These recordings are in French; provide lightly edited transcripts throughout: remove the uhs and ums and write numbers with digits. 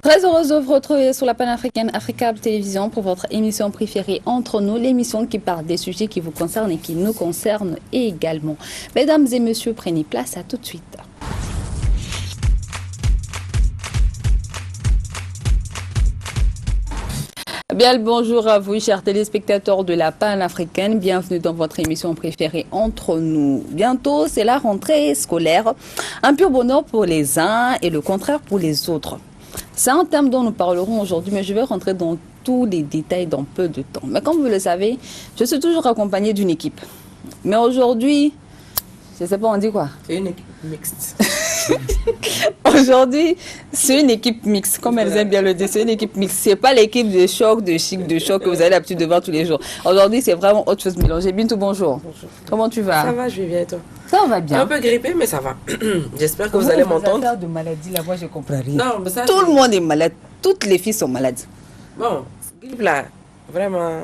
Très heureuse de vous retrouver sur la panafricaine Africa Télévision pour votre émission préférée Entre nous, l'émission qui parle des sujets qui vous concernent et qui nous concernent également. Mesdames et messieurs, prenez place, à tout de suite. Bien le bonjour à vous, chers téléspectateurs de la panafricaine. Bienvenue dans votre émission préférée Entre nous. Bientôt, c'est la rentrée scolaire. Un pur bonheur pour les uns et le contraire pour les autres. C'est un thème dont nous parlerons aujourd'hui, mais je vais rentrer dans tous les détails dans peu de temps. Mais comme vous le savez, je suis toujours accompagnée d'une équipe. Mais aujourd'hui, je ne sais pas, on dit quoi? C'est une équipe mixte. Aujourd'hui, c'est une équipe mixte, comme elles aiment bien le dire, c'est une équipe mixte. Ce n'est pas l'équipe de choc, de chic, de choc que vous avez l'habitude de voir tous les jours. Aujourd'hui, c'est vraiment autre chose mélangée. Bintou, bonjour. Bonjour. Comment tu vas? Ça va, je vais bien et toi? Ça va bien. Un peu grippé, mais ça va. J'espère que vous allez m'entendre. De maladie, là, moi, je comprends rien. Non, mais ça. Tout le monde est malade. Toutes les filles sont malades. Bon, grippe là, vraiment.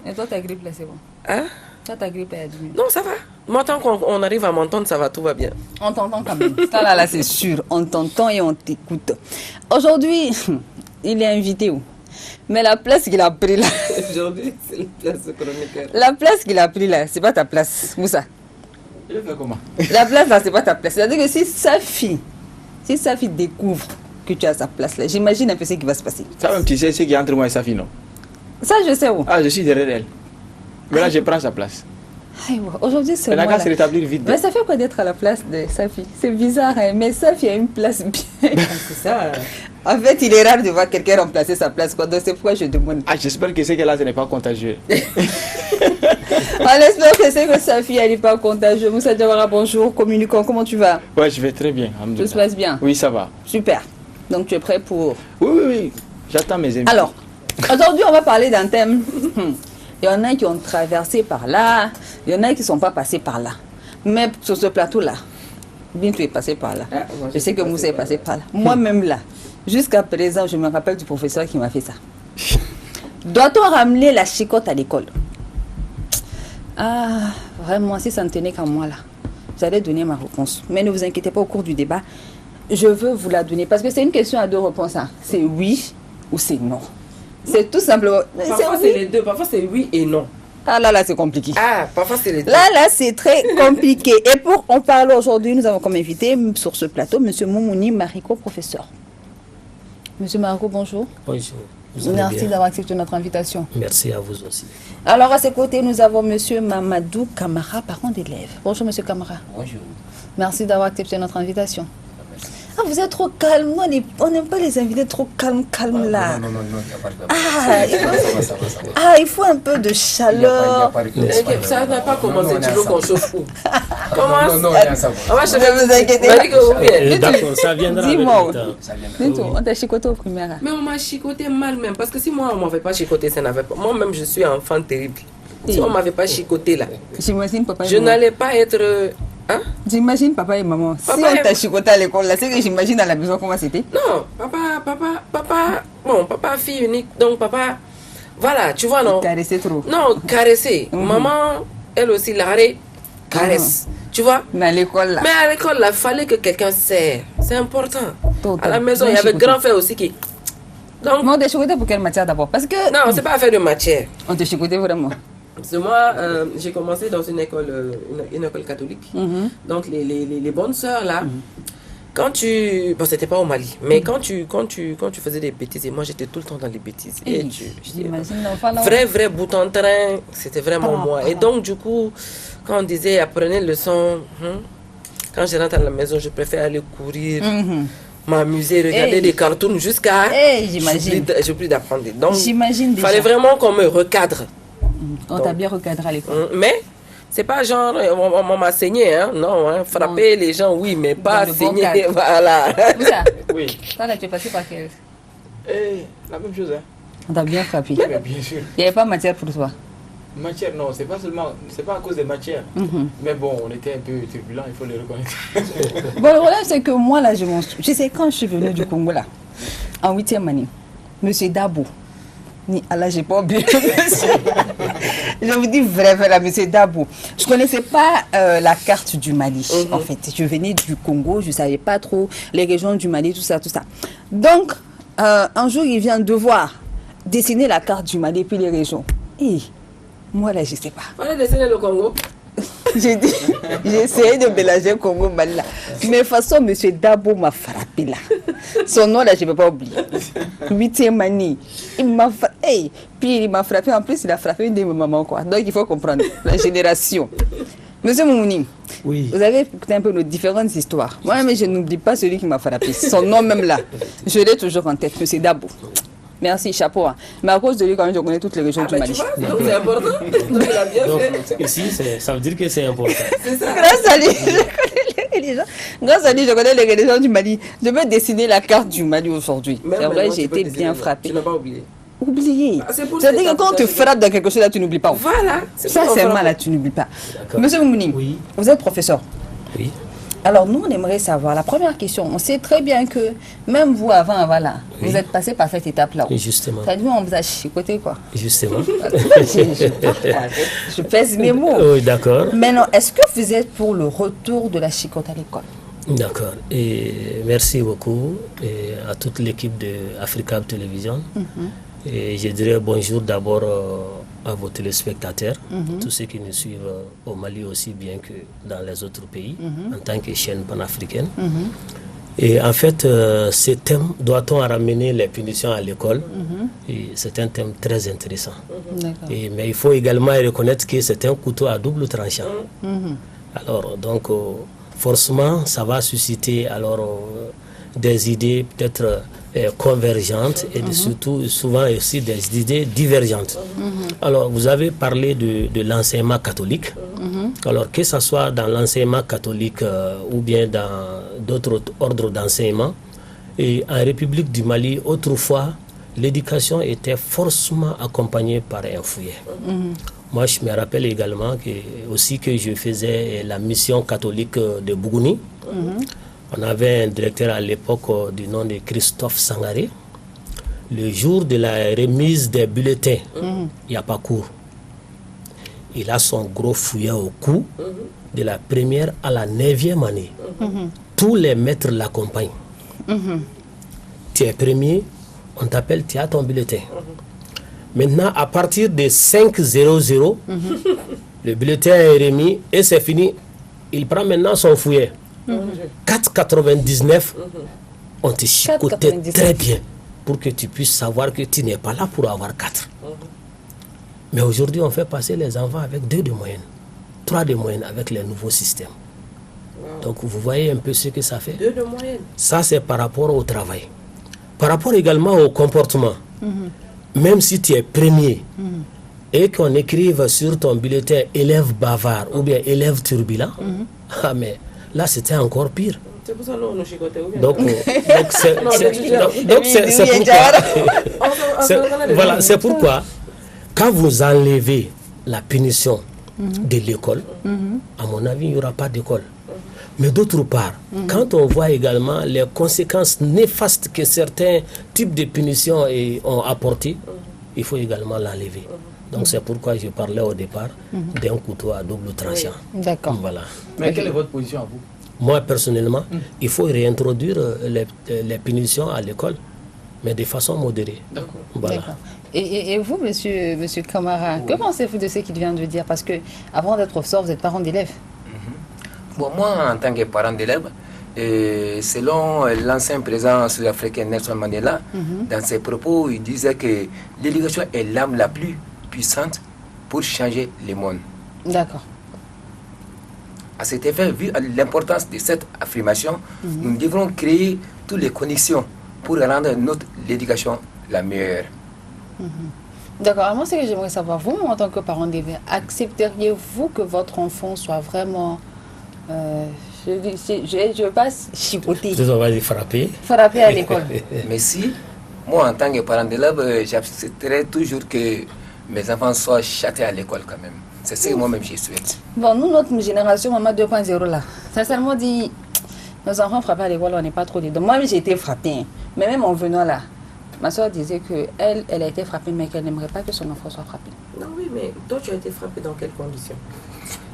Et toi, ta grippe, là, c'est bon? Hein? Toi, ta grippe, elle a diminué. Non, ça va. Moi, tant qu'on arrive à m'entendre, ça va, tout va bien. On t'entend quand même. Ça, là, c'est sûr. On t'entend et on t'écoute. Aujourd'hui, il est invité où? Mais la place qu'il a pris là. Aujourd'hui, c'est la place de chroniqueur. La place qu'il a pris là, c'est pas ta place. Moussa. Il fait comment? La place là, c'est pas ta place. C'est-à-dire que si sa fille découvre que tu as sa place là, j'imagine un peu ce qui va se passer. Ça même, tu sais ce qui est entre moi et sa fille, non? Ça, je sais où. Ah, je suis derrière elle. Mais là, je prends sa place. Aujourd'hui, c'est Elle n'a moi qu'à là. se rétablir vite. Mais ça fait quoi d'être à la place de sa fille? C'est bizarre, hein? Mais sa fille a une place bien. C'est ça. En fait, il est rare de voir quelqu'un remplacer sa place, quoi. Donc c'est pourquoi je demande. Ah, j'espère que ce qu'elle a, ce n'est pas contagieux. On espère que c'est que sa fille, elle n'est pas contagieuse. Moussa Diawara, bonjour, communicant, comment tu vas? Ouais, je vais très bien. Tout se passe bien? Oui, ça va. Super. Donc tu es prêt pour... Oui. J'attends mes invités. Alors, aujourd'hui, on va parler d'un thème. Il y en a qui ont traversé par là, il y en a qui ne sont pas passés par là. Mais sur ce plateau-là, Bintou est passé par là. Ah, moi, Je sais que Moussa est passé par là. Moi-même là, jusqu'à présent, je me rappelle du professeur qui m'a fait ça. Doit-on ramener la chicotte à l'école? Ah, vraiment, si ça ne tenait qu'à moi là, j'allais donner ma réponse. Mais ne vous inquiétez pas, au cours du débat, je veux vous la donner. Parce que c'est une question à deux réponses. Hein. C'est oui ou c'est non. C'est tout simplement... Parfois, c'est les deux. Parfois, c'est oui et non. Ah là, c'est compliqué. Ah, parfois, c'est les deux. Là, c'est très compliqué. Et pour en parler aujourd'hui, nous avons comme invité sur ce plateau M. Moumouni Mariko, professeur. Monsieur Mariko, bonjour. Bonjour. Merci d'avoir accepté notre invitation. Merci à vous aussi. Alors, à ses côtés, nous avons M. Mamadou Kamara, parent d'élève. Bonjour, M. Kamara. Bonjour. Merci d'avoir accepté notre invitation. Ah, vous êtes trop calme. On n'aime pas les invités trop calmes là. Non, il n'y a pas de ça va. Il faut un peu de chaleur. Ça n'a pas commencé. Tu veux qu'on chauffe où? Comment? Non, ça va. On va chauffer. Ne vous inquiétez On pas. va dire que vous bien. D'accord, ça viendra avec Dis-moi. le temps. Bintou, on t'a chicoté au primaire. Mais on m'a chicoté mal même. Parce que si moi, on ne m'avait pas chicoté, ça n'avait pas. Moi-même, je suis un enfant terrible. Si on ne m'avait pas chicoté là, J'imagine papa et je maman. n'allais pas être. Hein? J'imagine papa et maman. Si Papa on et- t'a chicoté à l'école, là, c'est que j'imagine à la maison comment c'était. Non, papa. Bon, papa, fille unique. Donc, papa. Voilà, tu vois, non? Caresser trop. Non, caresser. Mhm. Maman, elle aussi, l'arrêt, caresse. Tu vois? Mais à l'école, là. Mais à l'école, il fallait que quelqu'un serre. C'est important. Total. À la maison, il y Bien avait chicoté. grand frère aussi qui. Donc, Mais on t'a chicoté pour quelle matière d'abord? Parce que. non, c'est pas affaire de matière. On t'a chicoté vraiment. Parce que moi, j'ai commencé dans une école catholique. Mhm. Donc, les bonnes sœurs, là, quand tu... Bon, c'était pas au Mali, mais quand tu faisais des bêtises, et moi, j'étais tout le temps dans les bêtises. Et J'imagine l'enfant là. vrai bout en train, c'était vraiment moi. Et donc, du coup, quand on disait apprenez le leçon, quand je rentre à la maison, je préfère aller courir, m'amuser, regarder des cartoons jusqu'à... J'imagine. J'ai plus d'apprendre. Donc, J'imagine il déjà. fallait vraiment qu'on me recadre. On t'a bien recadré à l'école. Mais c'est pas genre on m'a saigné, hein? Non, hein? Frapper les gens, oui, mais pas Dans le bon saigner. cadre. Voilà. Moussa, Oui. toi là, tu es passé par quel? La même chose, hein? On t'a bien frappé. Mais bien sûr. Il n'y avait pas matière pour toi. Matière, non, c'est pas à cause des matières. Mais bon, on était un peu turbulents, il faut le reconnaître. Bon, le problème, c'est que moi, là, je sais, quand je suis venue du Congo, là, en 8e année, Monsieur Dabo, ni Allah, j'ai pas oublié. Je vous dis vrai, là, Monsieur Dabo. Je connaissais pas la carte du Mali, en fait. Je venais du Congo, je savais pas trop les régions du Mali, tout ça, tout ça. Donc, un jour, il vient devoir dessiner la carte du Mali et puis les régions. Et moi, là, je ne sais pas. On a dessiné le Congo. J'ai dit, j'ai essayé de mélanger Congo Mali là. Mais de toute façon, M. Dabo m'a frappé là. Son nom là, je ne peux pas oublier. 8e année. Il m'a frappé. Hey. Puis il m'a frappé. En plus, il a frappé une de mes mamans quoi. Donc il faut comprendre la génération. Monsieur Moumouni, Oui. vous avez écouté un peu nos différentes histoires. Moi, mais je n'oublie pas celui qui m'a frappé. Son nom même là, je l'ai toujours en tête, M. Dabo. Merci, chapeau. Hein. Mais à cause de lui, quand même, je connais toutes les régions du Mali. Tu vois, donc c'est important. Donc il a bien fait. Donc, ici, ça veut dire que c'est important. C'est ça. Grâce à lui, je connais les religions. Grâce à lui, je connais les religions du Mali. Je peux dessiner la carte du Mali aujourd'hui. Même C'est vrai, maintenant, j'ai tu peux été dessiner bien le- frappé. Tu n'as pas oublié. Oublié. Ah, c'est pour C'est-à-dire ça que quand on te frappe dans quelque chose, là, tu n'oublies pas. Voilà. c'est Ça, pour c'est qu'on mal, là, frappe. tu n'oublies pas. D'accord. Monsieur Moumouni, Oui. vous êtes professeur. Oui. Alors, nous, on aimerait savoir, la première question, on sait très bien que même vous, avant, voilà, Oui. vous êtes passé par cette étape-là. Justement. C'est-à-dire, on vous a chicoté, quoi. Justement. Je pèse mes mots. Oui, d'accord. Maintenant, est-ce que vous êtes pour le retour de la chicote à l'école? D'accord. Et merci beaucoup et à toute l'équipe de Africa Télévision. Et je dirais bonjour d'abord à vos téléspectateurs, tous ceux qui nous suivent au Mali aussi bien que dans les autres pays, en tant que chaîne panafricaine. Et en fait, ce thème, doit-on ramener les punitions à l'école? Et c'est un thème très intéressant. D'accord. Mais il faut également reconnaître que c'est un couteau à double tranchant. Alors, donc, forcément, ça va susciter alors des idées peut-être convergentes et surtout souvent aussi des idées divergentes. Alors, vous avez parlé de l'enseignement catholique. Alors, que ce soit dans l'enseignement catholique ou bien dans d'autres ordres d'enseignement, et en République du Mali, autrefois, l'éducation était forcément accompagnée par un fouillet. Moi, je me rappelle également aussi que je faisais la mission catholique de Bougouni. On avait un directeur à l'époque du nom de Christophe Sangaré. Le jour de la remise des bulletins, il n'y a pas cours. Il a son gros fouillet au cou de la première à la 9e année. Tous les maîtres l'accompagnent. Tu es premier, on t'appelle, tu as ton bulletin. Maintenant, à partir de 5:00, le bulletin est remis et c'est fini. Il prend maintenant son fouillet. 4,99, on te chicotait 4,99. très bien pour que tu puisses savoir que tu n'es pas là pour avoir 4. Mais aujourd'hui, on fait passer les enfants avec 2 de moyenne, 3 de moyenne avec les nouveaux systèmes. Donc, vous voyez un peu ce que ça fait. 2 de moyenne. Ça, c'est par rapport au travail. Par rapport également au comportement. Même si tu es premier et qu'on écrive sur ton bulletin élève bavard ou bien élève turbulent, ah mais là, c'était encore pire. C'est pour ça que nous, on nous chicotait. ou bien? Donc, c'est pourquoi, c'est pourquoi, quand vous enlevez la punition de l'école, à mon avis, il n'y aura pas d'école. Mais d'autre part, quand on voit également les conséquences néfastes que certains types de punitions ont apportées, il faut également l'enlever. Donc c'est pourquoi je parlais au départ d'un couteau à double tranchant. D'accord. Voilà. Mais quelle est votre position à vous? Moi, personnellement, il faut réintroduire les punitions à l'école, mais de façon modérée. D'accord. Voilà. D'accord. Et vous, monsieur Camara, que pensez-vous de ce qu'il vient de dire? Parce que avant d'être professeur, vous êtes parent d'élèves. Bon, moi, en tant que parent d'élève, selon l'ancien président sud-africain Nelson Mandela, dans ses propos, il disait que l'éducation est l'arme la plus puissante pour changer le monde. D'accord. À cet effet, vu l'importance de cette affirmation, nous devrons créer toutes les conditions pour rendre notre éducation la meilleure. D'accord. Alors moi, ce que j'aimerais savoir, vous, en tant que parent d'élèves, accepteriez-vous que votre enfant soit vraiment... je passe chicoter, On va les frapper. frapper à l'école? Mais si, moi, en tant que parent d'élève, j'accepterai toujours que mes enfants soient châtés à l'école quand même. C'est ce que moi-même je souhaite. Bon, nous, notre génération, maman 2.0 là, sincèrement dit, nos enfants frappés à l'école, on n'est pas trop dedans. Moi-même, j'ai été frappée. Hein. Mais même en venant là, ma soeur disait qu'elle a été frappée, mais qu'elle n'aimerait pas que son enfant soit frappé. Non, oui, mais toi, tu as été frappé dans quelles conditions?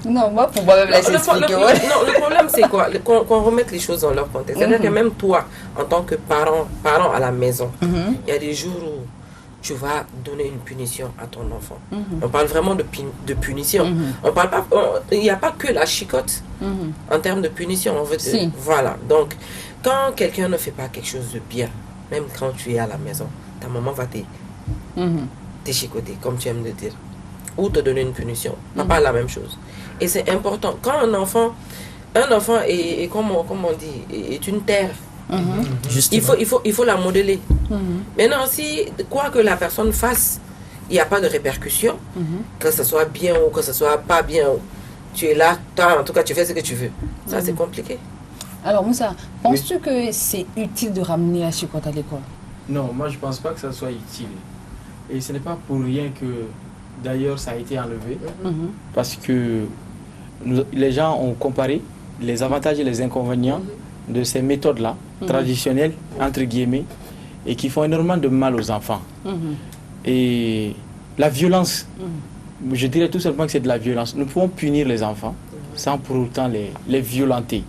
Non, moi, pour moi-même, là, j'explique. Non, le problème, c'est quoi? Qu'on remette les choses dans leur contexte. C'est-à-dire que même toi, en tant que parent à la maison, il y a des jours où tu vas donner une punition à ton enfant. On parle vraiment de punition. On parle pas, il n'y a pas que la chicotte en termes de punition. On veut dire, voilà. Donc, quand quelqu'un ne fait pas quelque chose de bien, même quand tu es à la maison, ta maman va te chicoter, comme tu aimes le dire, ou te donner une punition. Papa a la même chose. Et c'est important. Quand un enfant est comme on dit, est une terre. Il faut la modeler. Maintenant, si quoi que la personne fasse, il n'y a pas de répercussions, que ce soit bien ou que ce soit pas bien, tu es là, en tout cas tu fais ce que tu veux. Ça, c'est compliqué. Alors Moussa, penses-tu que c'est utile de ramener la chicotte à l'école? Non, moi je ne pense pas que ça soit utile. Et ce n'est pas pour rien que d'ailleurs ça a été enlevé. Parce que les gens ont comparé les avantages et les inconvénients de ces méthodes-là, traditionnelles, entre guillemets, et qui font énormément de mal aux enfants. Et la violence, je dirais tout simplement que c'est de la violence. Nous pouvons punir les enfants sans pour autant les violenter.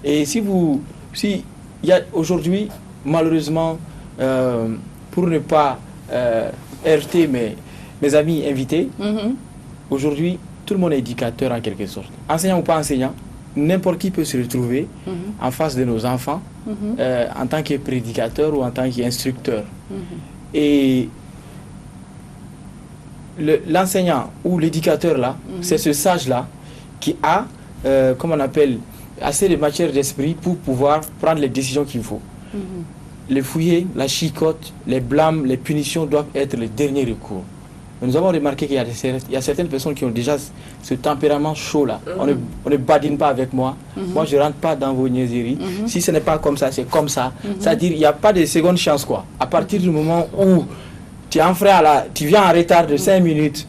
Et si il y a aujourd'hui, malheureusement, pour ne pas heurter mes amis invités, aujourd'hui, tout le monde est éducateur en quelque sorte. Enseignant ou pas enseignant, n'importe qui peut se retrouver en face de nos enfants en tant que prédicateur ou en tant qu'instructeur. Et l'enseignant ou l'éducateur là, c'est ce sage là qui a, comment on appelle, assez de matière d'esprit pour pouvoir prendre les décisions qu'il faut. Les fouillers, la chicotte, les blâmes, les punitions doivent être le dernier recours. Mais nous avons remarqué qu'il y a certaines personnes qui ont déjà ce tempérament chaud là. On ne badine pas avec moi. Moi, je ne rentre pas dans vos niaiseries. Si ce n'est pas comme ça, c'est comme ça. C'est-à-dire qu'il n'y a pas de seconde chance, quoi. À partir du moment où tu es un frère, tu viens en retard de 5 minutes,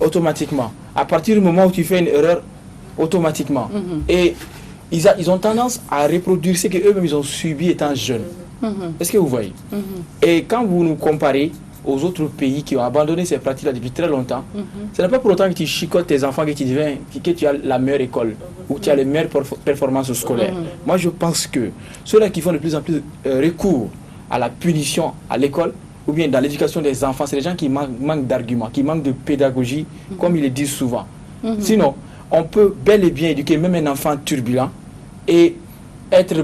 automatiquement. À partir du moment où tu fais une erreur, automatiquement. Et ils ont tendance à reproduire ce qu'eux-mêmes ils ont subi étant jeunes. Est-ce que vous voyez? Et quand vous nous comparez aux autres pays qui ont abandonné ces pratiques-là depuis très longtemps, ce n'est pas pour autant que tu chicotes tes enfants que tu as la meilleure école ou que tu as les meilleures performances scolaires. Moi, je pense que ceux-là qui font de plus en plus recours à la punition à l'école ou bien dans l'éducation des enfants, c'est les gens qui manquent d'arguments, qui manquent de pédagogie, comme ils le disent souvent. Sinon, on peut bel et bien éduquer même un enfant turbulent et être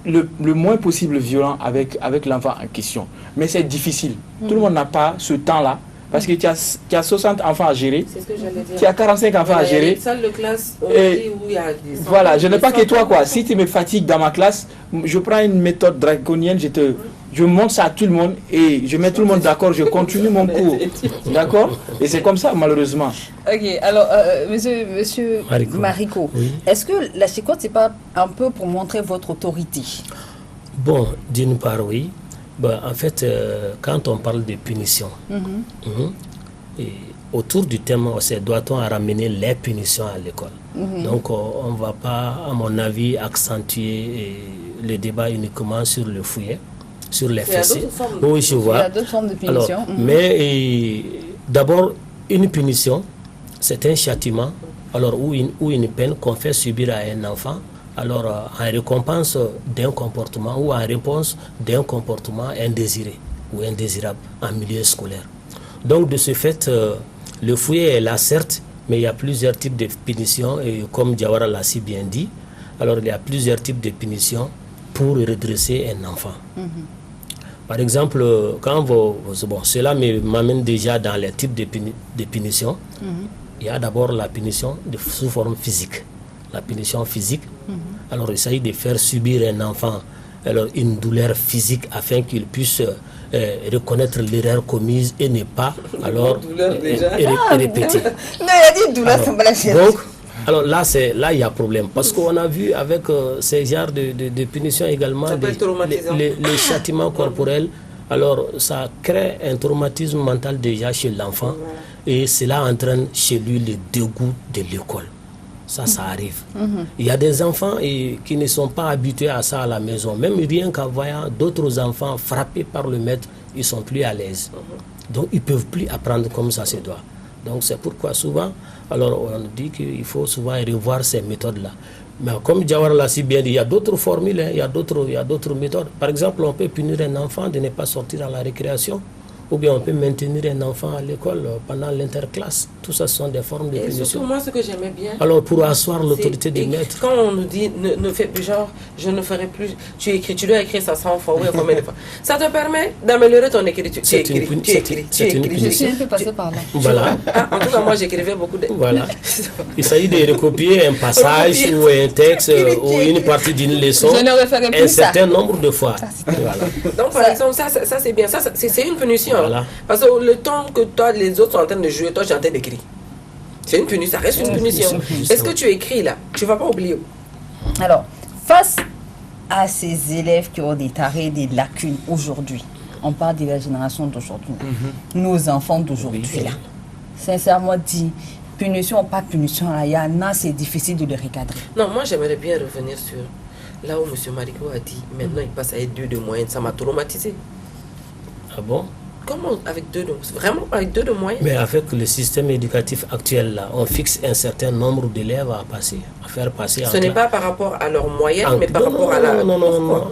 le moins possible violent avec l'enfant en question. Mais c'est difficile. Tout le monde n'a pas ce temps-là. Parce que tu as 60 enfants à gérer. C'est ce que j'allais dire. Tu as 45 enfants à gérer. Il y a une salle de classe où il y a des voilà, je n'ai pas que toi, quoi. Si tu me fatigues dans ma classe, je prends une méthode draconienne, je montre ça à tout le monde et je mets tout le monde d'accord, je continue mon cours. D'accord? Et c'est comme ça, malheureusement. Ok, alors, monsieur Marico, oui. Est-ce que la chicotte, c'est pas un peu pour montrer votre autorité? Bon, d'une part, oui. Ben, en fait, quand on parle de punition, et autour du thème, c'est doit-on ramener les punitions à l'école. Donc, on ne va pas, à mon avis, accentuer le débat uniquement sur le fouillet, sur les fessées. Oui, je vois. Il y a d'autres formes de punition. Alors, mais d'abord, une punition, c'est un châtiment, alors, ou une peine qu'on fait subir à un enfant. Alors, en récompense d'un comportement ou en réponse d'un comportement indésiré ou indésirable en milieu scolaire. Donc, de ce fait, le fouillet est là, certes, mais il y a plusieurs types de punitions, et comme Diawara l'a si bien dit, alors il y a plusieurs types de punitions pour redresser un enfant. Par exemple, cela m'amène déjà dans les types de punitions. Il y a d'abord la punition sous forme physique. La punition physique, alors il s'agit de faire subir un enfant une douleur physique afin qu'il puisse reconnaître l'erreur commise et ne pas répéter. Non, il a dit douleur, ça me l'a Donc, alors là, il y a problème. Parce qu'on a vu avec ces genres de punitions également les châtiments corporels. Alors, ça crée un traumatisme mental déjà chez l'enfant et cela entraîne chez lui le dégoût de l'école. Ça arrive. Il y a des enfants qui ne sont pas habitués à ça à la maison. Même rien qu'en voyant d'autres enfants frappés par le maître, ils sont plus à l'aise. Donc, ils ne peuvent plus apprendre comme ça se doit. Donc c'est pourquoi souvent, alors on dit qu'il faut souvent revoir ces méthodes-là. Mais comme Diawara l'a si bien dit, il y a d'autres formules, hein, il y a d'autres méthodes. Par exemple, on peut punir un enfant de ne pas sortir à la récréation, ou bien on peut maintenir un enfant à l'école pendant l'interclasse. Tout ça, ce sont des formes de punition. Surtout moi, ce que j'aimais bien... Alors, pour asseoir l'autorité des maîtres... Quand on nous dit, ne fais plus genre, je ne ferai plus... Tu dois écrire ça 100 fois, oui, combien de fois. Ça te permet d'améliorer ton écriture. Tu écris. Je suis un peu passé par là. Voilà. En tout cas, moi, j'écrivais beaucoup de... Voilà. Il s'agit de recopier un passage ou un texte ou une partie d'une leçon un certain nombre de fois. Voilà. Donc, par exemple, ça c'est bien. Ça, c'est une punition. Voilà. Parce que le temps que toi, les autres sont en train de jouer, toi, tu es en train d'écrire. C'est une punition, ça reste une punition. Est-ce que tu écris là? Tu ne vas pas oublier. Alors, face à ces élèves qui ont des tarés, des lacunes aujourd'hui, on parle de la génération d'aujourd'hui, nos enfants d'aujourd'hui là, sincèrement dit, punition ou pas punition, là, il y en a, c'est difficile de les recadrer. Non, moi j'aimerais bien revenir sur là où M. Marico a dit, maintenant il passe à être 2 de moyenne, ça m'a traumatisé. Ah bon? Comment avec 2 de moyenne? Vraiment avec 2 de moyenne? Mais avec le système éducatif actuel là, on fixe un certain nombre d'élèves à passer, à faire passer. Ce n'est pas par rapport à leur moyenne, mais par rapport à la... Non.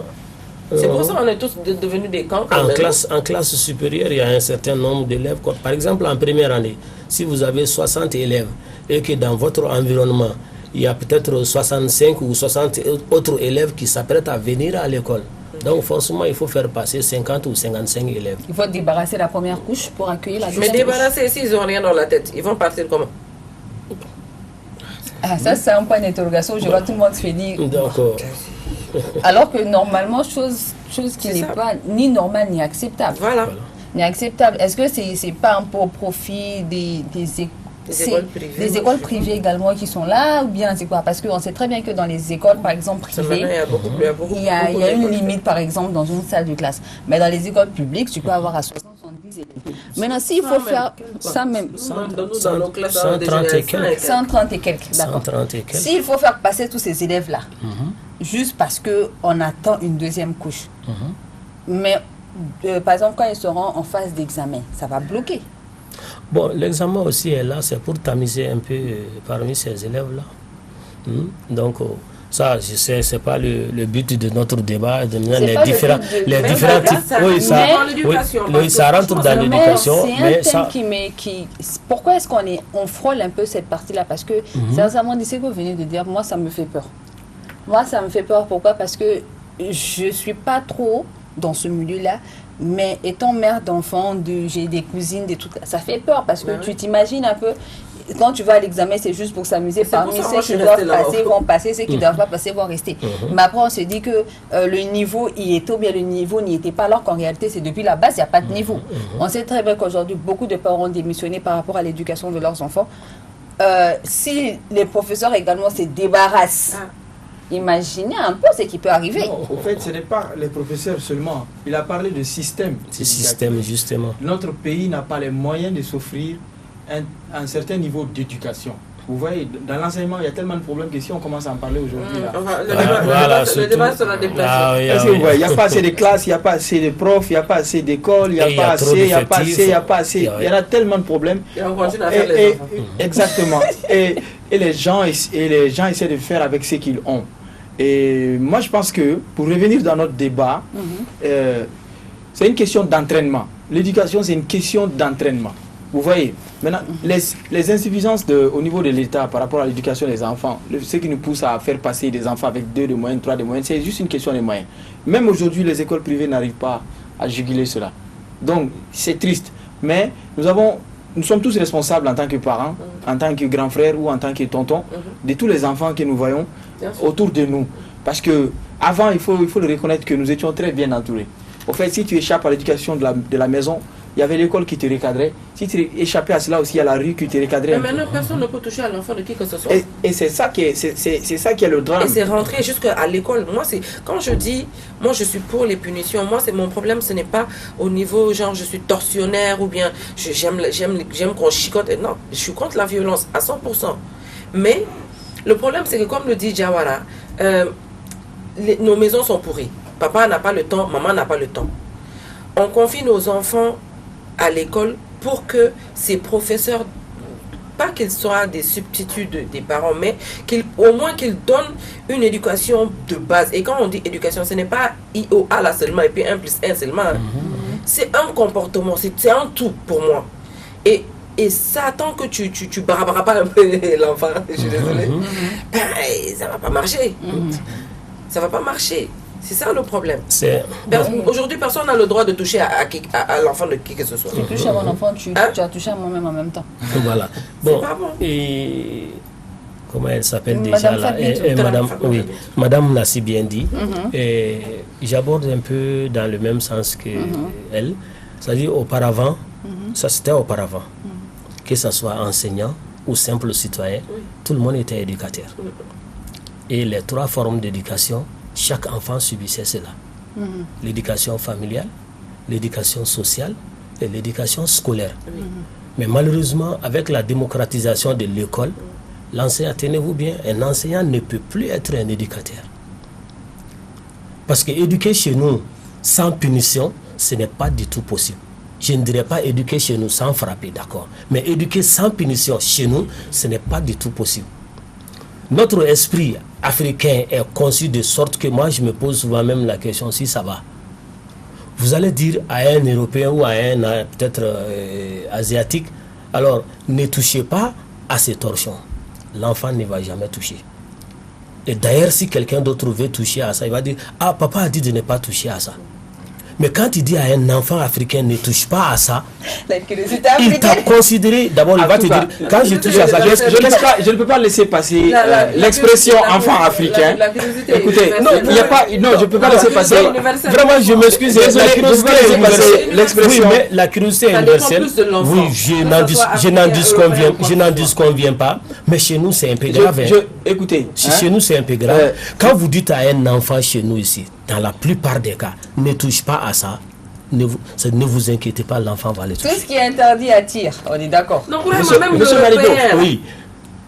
C'est pour ça qu'on est tous devenus des camps. En classe supérieure, il y a un certain nombre d'élèves. Par exemple, en première année, si vous avez 60 élèves et que dans votre environnement, il y a peut-être 65 ou 60 autres élèves qui s'apprêtent à venir à l'école. Donc forcément, il faut faire passer 50 ou 55 élèves. Il faut débarrasser la première couche pour accueillir la deuxième. Mais débarrasser, s'ils n'ont rien dans la tête, ils vont partir comment? Ah, ça, c'est un point d'interrogation. Je vois tout le monde se fait dire. Alors que normalement, chose qui n'est pas ni normale ni acceptable. Voilà. Ni acceptable. Est-ce que c'est pas un peu au profit des écoles privées également qui sont là, ou bien c'est quoi? Parce qu'on sait très bien que dans les écoles, par exemple, privées, il y a une limite, par exemple, dans une salle de classe. Mais dans les écoles publiques, tu peux avoir à 60, 70 élèves. Maintenant, s'il faut faire ça même, 130 et quelques. 130 et quelques, d'accord. S'il faut faire passer tous ces élèves-là, juste parce qu'on attend une deuxième couche, mais par exemple, quand ils seront en phase d'examen, ça va bloquer. Bon, l'examen aussi est là, c'est pour tamiser un peu parmi ces élèves-là. Donc, ça, je sais, c'est pas le but de notre débat, de les différents types. Oui, ça rentre dans l'éducation. C'est un thème qui pourquoi est-ce qu'on frôle un peu cette partie-là? Parce que, sincèrement, ce que vous venez de dire, moi, ça me fait peur. Moi, ça me fait peur. Pourquoi? Parce que je suis pas trop dans ce milieu-là. Mais étant mère d'enfants, j'ai des cousines, des trucs, ça fait peur parce que tu t'imagines un peu, quand tu vas à l'examen, c'est juste pour s'amuser. Parmi ceux qui doivent passer, vont passer, ceux qui ne doivent pas passer, vont rester. Mais après, on se dit que le niveau y était, ou bien le niveau n'y était pas, alors qu'en réalité, c'est depuis la base, il n'y a pas de niveau. On sait très bien qu'aujourd'hui, beaucoup de parents ont démissionné par rapport à l'éducation de leurs enfants. Si les professeurs également se débarrassent, imaginez un peu ce qui peut arriver. Non, au fait, ce n'est pas les professeurs seulement. Il a parlé de système. C'est système, justement. Notre pays n'a pas les moyens de s'offrir un certain niveau d'éducation. Vous voyez, dans l'enseignement, il y a tellement de problèmes que si on commence à en parler aujourd'hui... Le débat sera déplacé. Il n'y a pas assez de classes, il n'y a pas assez de profs, il n'y a pas assez d'écoles, il n'y a pas assez, il n'y a pas assez, il n'y a pas assez. Il y en a tellement de problèmes. Et on continue à faire les enfants. Exactement. Et les gens essaient de faire avec ce qu'ils ont. Et moi, je pense que, pour revenir dans notre débat, c'est une question d'entraînement. L'éducation, c'est une question d'entraînement. Vous voyez, maintenant, les insuffisances au niveau de l'État par rapport à l'éducation des enfants, ce qui nous pousse à faire passer des enfants avec 2 de moyenne, 3 de moyenne, c'est juste une question de moyens. Même aujourd'hui, les écoles privées n'arrivent pas à juguler cela. Donc, c'est triste. Mais nous sommes tous responsables en tant que parents, en tant que grands frères ou en tant que tontons, de tous les enfants que nous voyons autour de nous. Parce que avant, il faut le reconnaître que nous étions très bien entourés. Au fait, si tu échappes à l'éducation de la maison, il y avait l'école qui te recadrait. Si tu échappais à cela aussi, il y a la rue qui te recadrait. Mais maintenant, personne ne peut toucher à l'enfant de qui que ce soit. Et c'est ça qui est le drame. Et c'est rentré jusqu'à l'école. Moi, quand je dis, moi je suis pour les punitions, moi, mon problème, ce n'est pas au niveau, genre, je suis tortionnaire ou bien j'aime qu'on chicote. Non, je suis contre la violence à 100%. Mais le problème, c'est que comme le dit Diawara, nos maisons sont pourries. Papa n'a pas le temps, maman n'a pas le temps. On confie nos enfants à l'école pour que ces professeurs pas qu'ils soient des substituts des parents, mais au moins qu'ils donnent une éducation de base. Et quand on dit éducation, ce n'est pas IOA là seulement, et puis 1 plus 1 seulement. C'est un comportement, c'est un tout pour moi. Et ça, tant que tu barabaras pas un peu l'enfant, je suis désolée, ben, ça va pas marcher. Ça va pas marcher. C'est ça le problème. Aujourd'hui, personne n'a le droit de toucher à l'enfant de qui que ce soit. Tu touches à mon enfant, tu as touché à moi-même en même temps. Voilà. Bon, et comment elle s'appelle déjà là? Madame l'a si bien dit. Et j'aborde un peu dans le même sens que elle. C'est-à-dire auparavant, ça c'était auparavant. Que ce soit enseignant ou simple citoyen, tout le monde était éducateur. Et les 3 formes d'éducation, chaque enfant subissait cela. L'éducation familiale, l'éducation sociale et l'éducation scolaire. Mais malheureusement, avec la démocratisation de l'école, l'enseignant, tenez-vous bien, un enseignant ne peut plus être un éducateur. Parce que éduquer chez nous sans punition, ce n'est pas du tout possible. Je ne dirais pas éduquer chez nous sans frapper, d'accord. Mais éduquer sans punition chez nous, ce n'est pas du tout possible. Notre esprit africain est conçu de sorte que moi, je me pose souvent même la question si ça va. Vous allez dire à un Européen ou à un peut-être Asiatique, alors ne touchez pas à ces torchons. L'enfant ne va jamais toucher. Et d'ailleurs, si quelqu'un d'autre veut toucher à ça, il va dire, ah, papa a dit de ne pas toucher à ça. Mais quand il dit à un enfant africain ne touche pas à ça, il t'a considéré, d'abord il va te dire, quand je touche à ça, je ne peux pas laisser passer l'expression enfant africain. Écoutez, non, il n'y a pas, non, je ne peux pas laisser passer. Vraiment, je m'excuse, la curiosité est universelle. Oui, mais la curiosité est universelle. Oui, je n'en disconviens pas, mais chez nous c'est un peu grave. Écoutez, chez nous c'est un peu grave. Quand vous dites à un enfant chez nous ici, dans la plupart des cas, ne touche pas à ça, ne vous inquiétez pas, l'enfant va le toucher. Tout ce qui est interdit attire, on est d'accord. Donc même l'Européen, oui.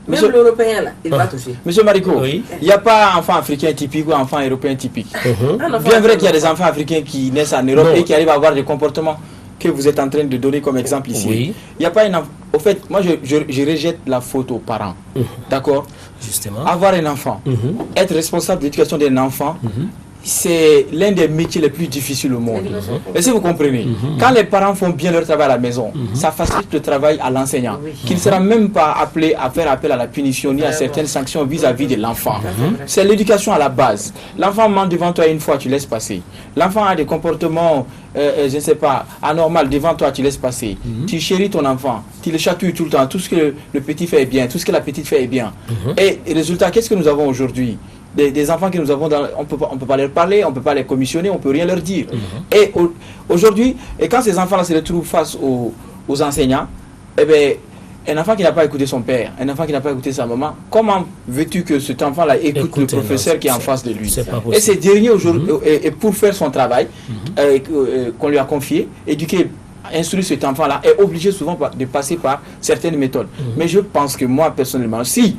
Même l'Européen là, il va toucher. Monsieur Marico, il n'y a pas enfant africain typique ou enfant européen typique. Bien vrai qu'il y a des enfants africains qui naissent en Europe et qui arrivent à avoir des comportements que vous êtes en train de donner comme exemple ici. Il n'y a pas une... Au fait, moi je rejette la faute aux parents. D'accord. Justement. Avoir un enfant, être responsable de l'éducation d'un enfant, c'est l'un des métiers les plus difficiles au monde. Et si vous comprenez, quand les parents font bien leur travail à la maison, ça facilite le travail à l'enseignant, qui ne sera même pas appelé à faire appel à la punition ni à certaines sanctions vis-à-vis de l'enfant. C'est l'éducation à la base. L'enfant ment devant toi une fois, tu laisses passer. L'enfant a des comportements, je ne sais pas, anormaux devant toi, tu laisses passer. Tu chéris ton enfant, tu le chatouilles tout le temps, tout ce que le petit fait est bien, tout ce que la petite fait est bien. Et résultat, qu'est-ce que nous avons aujourd'hui? Des enfants que nous avons, on peut pas leur parler, on ne peut pas les commissionner, on ne peut rien leur dire. Et aujourd'hui, quand ces enfants-là se retrouvent face aux enseignants, eh bien, un enfant qui n'a pas écouté son père, un enfant qui n'a pas écouté sa maman, comment veux-tu que cet enfant-là écoute le professeur qui est en face de lui? Et ces derniers, aujourd'hui, et pour faire son travail qu'on lui a confié, éduquer, instruire cet enfant-là, est obligé souvent de passer par certaines méthodes. Mais je pense que moi, personnellement, si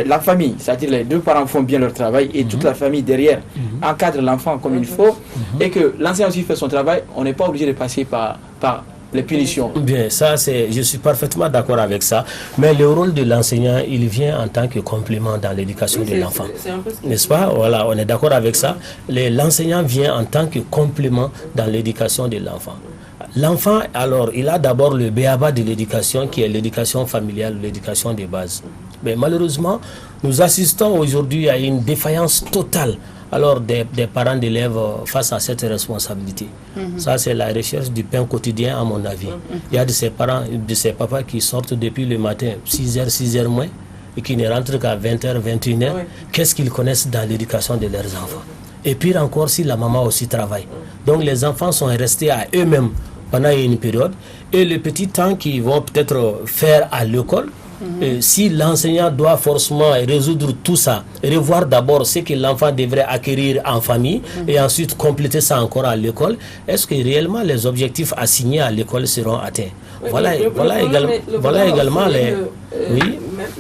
la famille, c'est-à-dire les 2 parents font bien leur travail et toute la famille derrière encadre l'enfant comme il faut, et que l'enseignant aussi fait son travail, on n'est pas obligé de passer par les punitions. Bien, ça je suis parfaitement d'accord avec ça, mais le rôle de l'enseignant, il vient en tant que complément dans l'éducation de l'enfant. N'est-ce pas? Voilà, on est d'accord avec ça. L'enseignant vient en tant que complément dans l'éducation de l'enfant. L'enfant, alors, il a d'abord le b.a.-ba de l'éducation, qui est l'éducation familiale, l'éducation de base. Mais malheureusement, nous assistons aujourd'hui à une défaillance totale alors des parents d'élèves face à cette responsabilité. Ça, c'est la recherche du pain quotidien, à mon avis. Il y a de ces parents, de ces papas qui sortent depuis le matin, 6h, 6h moins, et qui ne rentrent qu'à 20h, 21h. Qu'est-ce qu'ils connaissent dans l'éducation de leurs enfants? Et pire encore, si la maman aussi travaille. Donc, les enfants sont restés à eux-mêmes pendant une période. Et le petit temps qu'ils vont peut-être faire à l'école, si l'enseignant doit forcément résoudre tout ça, revoir d'abord ce que l'enfant devrait acquérir en famille et ensuite compléter ça encore à l'école, est-ce que réellement les objectifs assignés à l'école seront atteints? Voilà également les...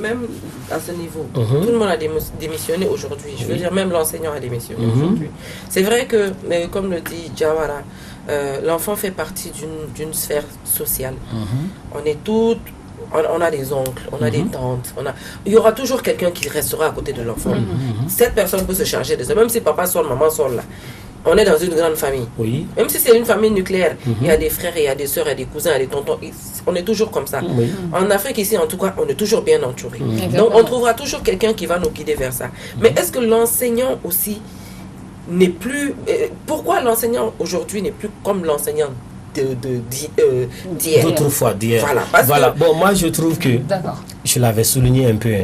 Même à ce niveau, tout le monde a démissionné aujourd'hui. Je veux dire, même l'enseignant a démissionné aujourd'hui. C'est vrai que, comme le dit Jawara, l'enfant fait partie d'une sphère sociale. On est toutes on a des oncles, on a des tantes, il y aura toujours quelqu'un qui restera à côté de l'enfant. Cette personne peut se charger de ça, même si papa sort, maman sort là. On est dans une grande famille. Oui. Même si c'est une famille nucléaire, il y a des frères, il y a des soeurs, il y a des cousins, il y a des tontons. On est toujours comme ça. Oui. En Afrique, ici, en tout cas, on est toujours bien entouré. Exactement. Donc, on trouvera toujours quelqu'un qui va nous guider vers ça. Mais est-ce que l'enseignant aussi n'est plus... pourquoi l'enseignant aujourd'hui n'est plus comme l'enseignant d'hier? D'autrefois, d'hier. Voilà. Bon, moi, je trouve que, D'accord. je l'avais souligné un peu,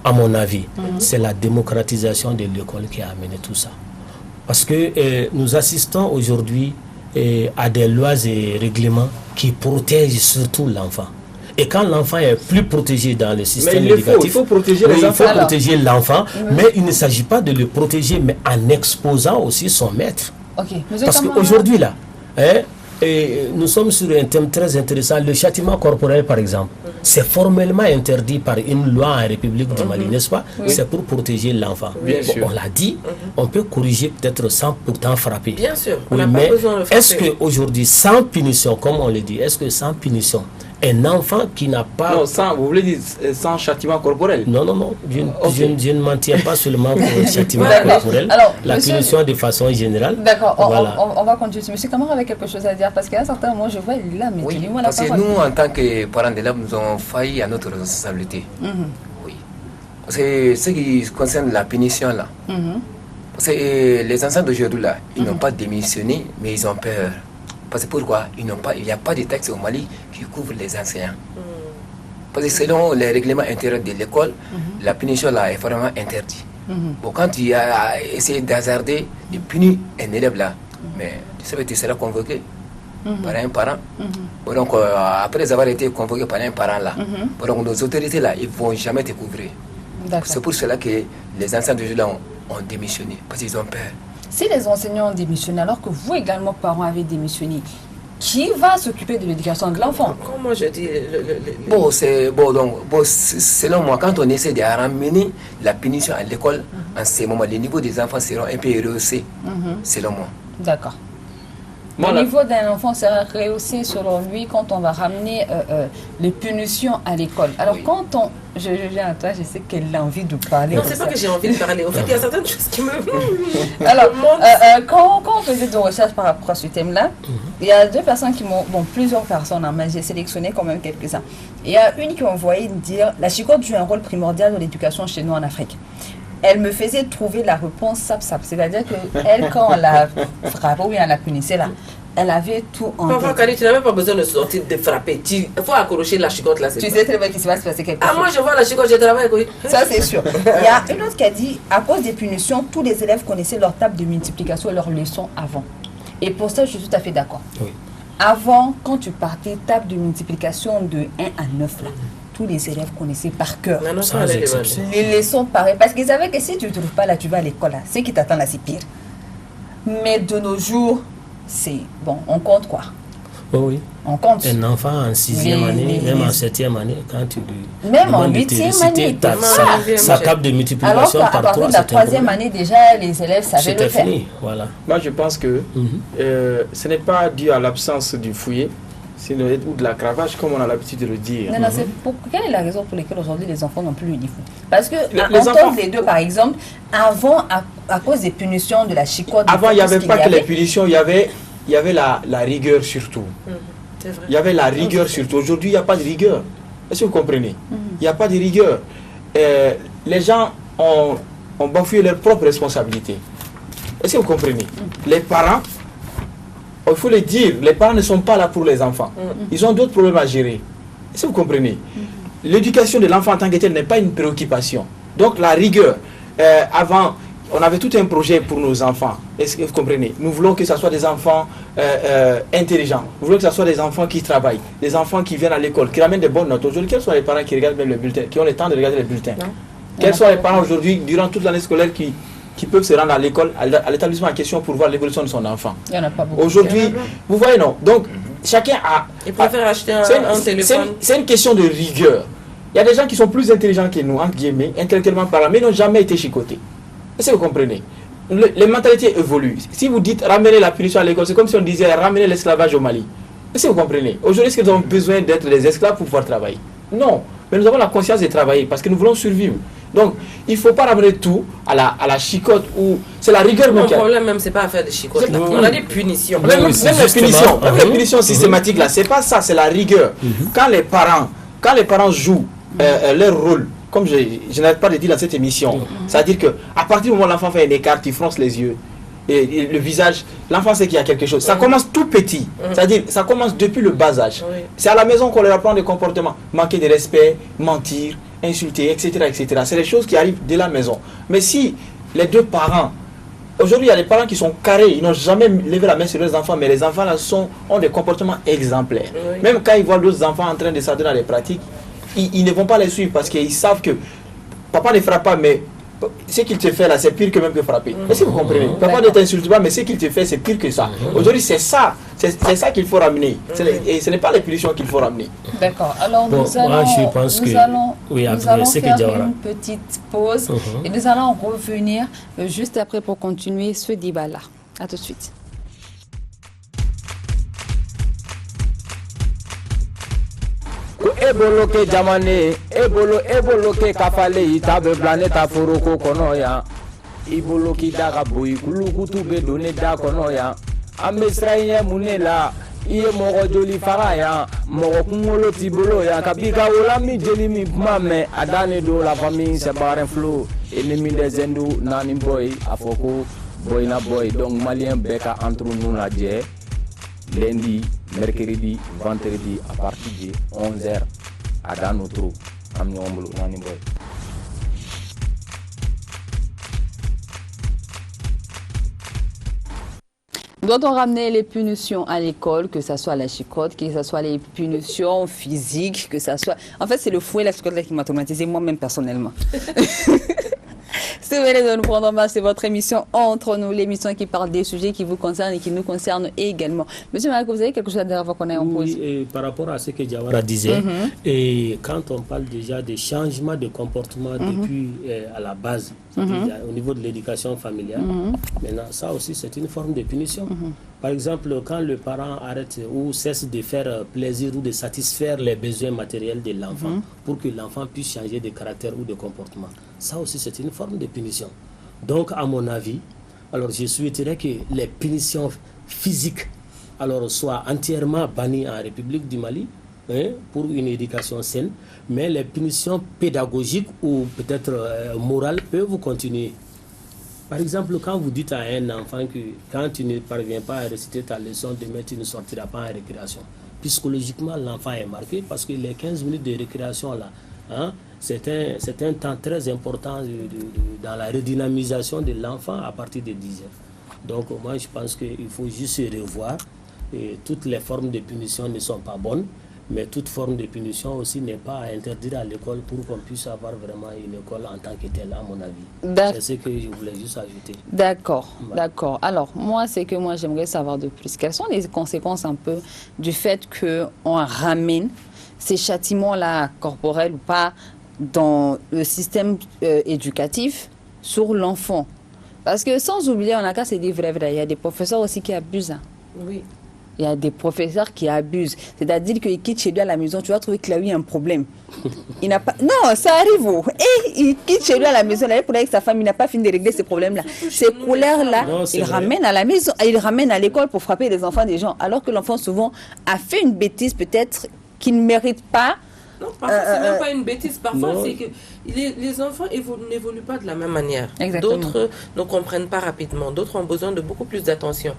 à mon avis, c'est la démocratisation de l'école qui a amené tout ça. Parce que nous assistons aujourd'hui à des lois et règlements qui protègent surtout l'enfant. Et quand l'enfant est plus protégé dans le système éducatif, il faut protéger les enfants. Il faut protéger l'enfant, mais il ne s'agit pas de le protéger, mais en exposant aussi son maître. Ok. Parce qu'aujourd'hui, là, nous sommes sur un thème très intéressant, le châtiment corporel, par exemple. C'est formellement interdit par une loi en République du Mali, n'est-ce pas? C'est pour protéger l'enfant. On l'a dit, on peut corriger peut-être sans pourtant frapper. Bien sûr, on Oui, n'a pas mais besoin de frapper. est-ce qu'aujourd'hui, sans punition, comme on le dit, est-ce que sans punition, un enfant qui n'a pas... Non, vous voulez dire sans châtiment corporel? Non, je ne m'en tiens pas seulement pour le châtiment corporel, Alors, la punition de façon générale. D'accord, Voilà. on va continuer. Monsieur Camara avait quelque chose à dire, parce qu'à un certain moment, je vois, il est là, mais Oui, dis-moi la parce que parole. nous, en tant que parents d'élèves, nous avons failli à notre responsabilité. Oui. Parce que ce qui concerne la punition, là, parce que les enfants d'aujourd'hui, là, ils n'ont pas démissionné, mais ils ont peur. Parce que pourquoi? Il n'y a pas de texte au Mali qui couvre les enseignants. Parce que selon les règlements intérieurs de l'école, la punition là est vraiment interdite. Bon, quand tu as essayé d'hasarder, de punir un élève là, mais tu sais que tu seras convoqué par un parent. Bon, donc, après avoir été convoqué par un parent là, bon, donc nos autorités là, ils ne vont jamais te couvrir. C'est pour cela que les enseignants de là ont démissionné, parce qu'ils ont peur. Si les enseignants ont démissionné, alors que vous également, parents, avez démissionné, qui va s'occuper de l'éducation de l'enfant? Comment je dis selon moi, quand on essaie de ramener la punition à l'école, en ce moment, les niveaux des enfants seront un peu rehaussés, selon moi. D'accord. Le niveau d'un enfant sera rehaussé selon lui quand on va ramener les punitions à l'école. Alors quand on... Je viens à toi, je sais qu'elle a envie de parler. Non, c'est pas que j'ai envie de parler. En fait, il y a certaines choses qui me... Alors, quand on faisait des recherches par rapport à ce thème-là, il y a deux personnes qui m'ont... Bon, plusieurs personnes, hein, mais j'ai sélectionné quand même quelques-uns. Il y a une qui m'a envoyé dire « La chicotte joue un rôle primordial dans l'éducation chez nous en Afrique ». Elle me faisait trouver la réponse sap-sap. C'est-à-dire qu'elle, quand on la frappait ou bien on la punissait là, elle avait tout en tête. Parfois, tu n'as même pas besoin de sortir, de frapper. Il faut accrocher la chicotte là. Tu sais très bien qu'il va se passer quelque chose. Ah, moi je vois la chicotte, je travaille. Oui. Ça c'est sûr. Il y a une autre qui a dit, à cause des punitions, tous les élèves connaissaient leur table de multiplication et leurs leçons avant. Et pour ça, je suis tout à fait d'accord. Oui. Avant, quand tu partais, table de multiplication de 1 à 9 là, tous les élèves connaissaient par cœur. Les leçons pareilles. Parce qu'ils savaient que si tu ne trouves pas là, tu vas à l'école là. Ce qui t'attend là, c'est pire. Mais de nos jours, c'est bon, on compte quoi. Oui. On compte. Un enfant en 6e année, même en 7e année, quand tu lui... Même en 8e année. Sa table de multiplication alors qu'à par 3, partir de la 3e année, déjà, les élèves savaient le faire. Fini, voilà. Moi, je pense que ce n'est pas dû à l'absence du fouillet, ou de la cravache, comme on a l'habitude de le dire. Non, c'est quelle est la raison pour laquelle aujourd'hui les enfants n'ont plus l'uniforme? Parce que, entre les deux, par exemple, avant, à cause des punitions de la chicotte... Avant, il n'y avait pas que les punitions, il y avait la rigueur surtout. C'est vrai. Il y avait la rigueur surtout. Aujourd'hui, il n'y a pas de rigueur. Est-ce que vous comprenez? Il n'y a pas de rigueur. Les gens ont bafoué leurs propres responsabilités. Est-ce que vous comprenez? Les parents, il faut le dire, les parents ne sont pas là pour les enfants. Ils ont d'autres problèmes à gérer. Est-ce que vous comprenez? L'éducation de l'enfant en tant que tel n'est pas une préoccupation. Donc la rigueur, avant, on avait tout un projet pour nos enfants. Est-ce que vous comprenez? Nous voulons que ce soit des enfants intelligents. Nous voulons que ce soit des enfants qui travaillent, des enfants qui viennent à l'école, qui ramènent des bonnes notes. Aujourd'hui, quels sont les parents qui regardent même le bulletin, qui ont le temps de regarder les bulletins? Quels sont les parents aujourd'hui, durant toute l'année scolaire, qui peuvent se rendre à l'école, à l'établissement en question pour voir l'évolution de son enfant? Il n'y en a pas beaucoup. Aujourd'hui, vous voyez, non. Donc, chacun a... Il préfère acheter un téléphone. C'est une question de rigueur. Il y a des gens qui sont plus intelligents que nous, entre guillemets, intellectuellement parlant, mais n'ont jamais été chicotés. Est-ce que vous comprenez? Les mentalités évoluent. Si vous dites ramener la punition à l'école, c'est comme si on disait ramener l'esclavage au Mali. Est-ce que vous comprenez? Aujourd'hui, est-ce qu'ils ont besoin d'être des esclaves pour pouvoir travailler? Non, mais nous avons la conscience de travailler parce que nous voulons survivre. Donc, il ne faut pas ramener tout à la chicotte ou c'est la rigueur. Mon problème même, c'est pas à faire des chicottes. On a des punitions. Même les punitions systématiques là, c'est pas ça, c'est la rigueur. Quand les parents jouent leur rôle, comme je n'arrête pas de dire dans cette émission, c'est-à-dire que à partir du moment où l'enfant fait un écart, il fronce les yeux. Et le visage, l'enfant sait qu'il y a quelque chose. Ça commence tout petit, c'est-à-dire ça commence depuis le bas âge. C'est à la maison qu'on leur apprend des comportements, manquer de respect, mentir, insulter, etc., etc. C'est des choses qui arrivent dès la maison. Mais si les deux parents, aujourd'hui il y a des parents qui sont carrés, ils n'ont jamais levé la main sur leurs enfants, mais les enfants là ont des comportements exemplaires. Même quand ils voient d'autres enfants en train de s'adonner dans les pratiques, ils ne vont pas les suivre parce qu'ils savent que papa ne frappe pas, mais ce qu'il te fait là, c'est pire que même que frapper. Est-ce que vous comprenez? Papa ne t'insulte pas, mais ce qu'il te fait, c'est pire que ça. Aujourd'hui, c'est ça qu'il faut ramener. Et ce n'est pas les punitions qu'il faut ramener. D'accord. Alors, bon, nous allons faire une petite pause et nous allons revenir juste après pour continuer ce débat-là. À tout de suite. Eboloke jamane eboloke kafale itabe planeta foroko kono ya iboloki daga boy kulukutu be donné da kono ya amesraye munela iye mogo joli faga ya mogo kungolo tibolo ya kabika wala mi jeli mi mame adane do la famille c'est barren flow ennemi des endu nani boy afoko boy na boy donc malien beka entre nous la dje lundi, mercredi, vendredi à partir de 11h à Danotro, à Mniombo, Naniboy. Doit-on ramener les punitions à l'école, que ce soit la chicotte, que ce soit les punitions physiques, que ce soit... En fait, c'est le fouet et la chicotte qui m'a traumatisé moi-même personnellement. Si vous venez de nous prendre en main, c'est votre émission Entre nous, l'émission qui parle des sujets qui vous concernent et qui nous concernent également. Monsieur Marc, vous avez quelque chose à dire avant qu'on ait en pause? Oui, et par rapport à ce que Diawara disait, et quand on parle déjà des changements de comportement depuis à la base, au niveau de l'éducation familiale, maintenant ça aussi c'est une forme de punition. Par exemple, quand le parent arrête ou cesse de faire plaisir ou de satisfaire les besoins matériels de l'enfant pour que l'enfant puisse changer de caractère ou de comportement, ça aussi c'est une forme de punition. Donc à mon avis, alors je souhaiterais que les punitions physiques alors soient entièrement bannies en République du Mali pour une éducation saine, mais les punitions pédagogiques ou peut-être morales peuvent continuer. Par exemple, quand vous dites à un enfant que quand tu ne parviens pas à réciter ta leçon, demain tu ne sortiras pas en récréation, psychologiquement l'enfant est marqué parce que les 15 minutes de récréation là, c'est un temps très important dans la redynamisation de l'enfant à partir de 10 heures. Donc moi je pense qu'il faut juste se revoir. Et toutes les formes de punition ne sont pas bonnes, mais toute forme de punition aussi n'est pas à interdire à l'école pour qu'on puisse avoir vraiment une école en tant que telle, à mon avis. C'est ce que je voulais juste ajouter. D'accord, d'accord. Alors, moi, j'aimerais savoir de plus. Quelles sont les conséquences un peu du fait qu'on ramène ces châtiments-là, corporels ou pas, dans le système éducatif sur l'enfant? Parce que sans oublier, on a qu'à se dire vrai, il y a des professeurs aussi qui abusent. Oui. Il y a des professeurs qui abusent. C'est-à-dire qu'il quitte chez lui à la maison, tu vas trouver qu'il a eu un problème. Il n'a pas... Non, ça arrive. Et il quitte chez lui à la maison, il est pour avec sa femme, il n'a pas fini de régler ces problèmes-là. Ces colères-là, il ramène à la maison, il ramène à l'école pour frapper les enfants des gens. Alors que l'enfant, souvent, a fait une bêtise peut-être qu'il ne mérite pas. Non, parfois, c'est même pas une bêtise. Parfois, c'est que les enfants n'évoluent pas de la même manière. D'autres ne comprennent pas rapidement. D'autres ont besoin de beaucoup plus d'attention.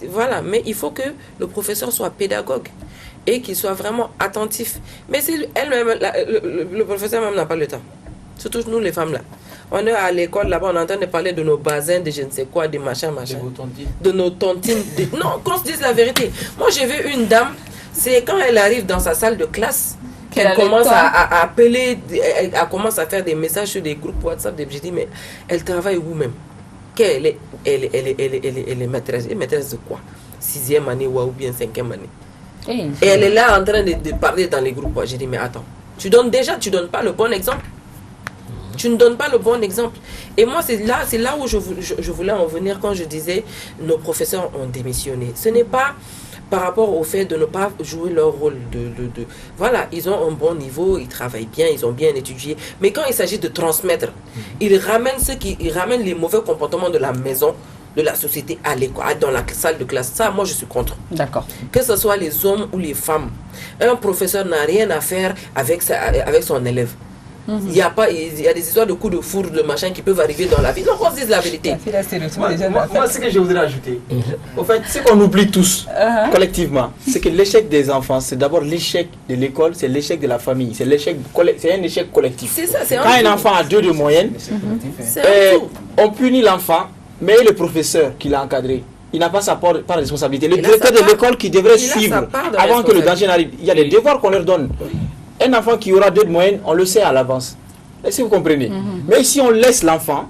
Voilà, mais il faut que le professeur soit pédagogue et qu'il soit vraiment attentif. Mais elle-même, le professeur même n'a pas le temps. Surtout nous, les femmes, là. On est à l'école, là-bas, on est en train de parler de nos basins, de je ne sais quoi, des machins. De nos tontines. Non, qu'on se dise la vérité. Moi, j'ai vu une dame, c'est quand elle arrive dans sa salle de classe, elle commence à appeler, elle commence à faire des messages sur des groupes WhatsApp. J'ai dit, mais elle travaille où même? Elle est maîtresse. Elle est maîtresse de quoi? 6e année ou bien 5e année. Et elle est là en train de parler dans les groupes. J'ai dit, mais attends, tu donnes pas le bon exemple. Tu ne donnes pas le bon exemple. Et moi, c'est là où je voulais en venir quand je disais, nos professeurs ont démissionné. Ce n'est pas par rapport au fait de ne pas jouer leur rôle Voilà, ils ont un bon niveau, ils travaillent bien, ils ont bien étudié. Mais quand il s'agit de transmettre, ils ramènent les mauvais comportements de la maison, de la société à l'école, dans la salle de classe. Ça, moi, je suis contre. D'accord. Que ce soit les hommes ou les femmes. Un professeur n'a rien à faire avec son élève. Il y a des histoires de coups de foudre, de machin qui peuvent arriver dans la vie. Non, qu'on se dise la vérité. Moi, ce que je voudrais ajouter, au fait, ce qu'on oublie tous, collectivement, c'est que l'échec des enfants, c'est d'abord l'échec de l'école, c'est l'échec de la famille, c'est un échec collectif. C'est ça, c'est quand un enfant a 2 de moyenne, on punit l'enfant, mais le professeur qui l'a encadré, il n'a pas sa part de responsabilité. Le directeur de l'école qui devrait suivre avant que le danger n'arrive. Il y a des devoirs qu'on leur donne. Un enfant qui aura 2 de moyenne, on le sait à l'avance. Est-ce que vous comprenez? Mais si on laisse l'enfant,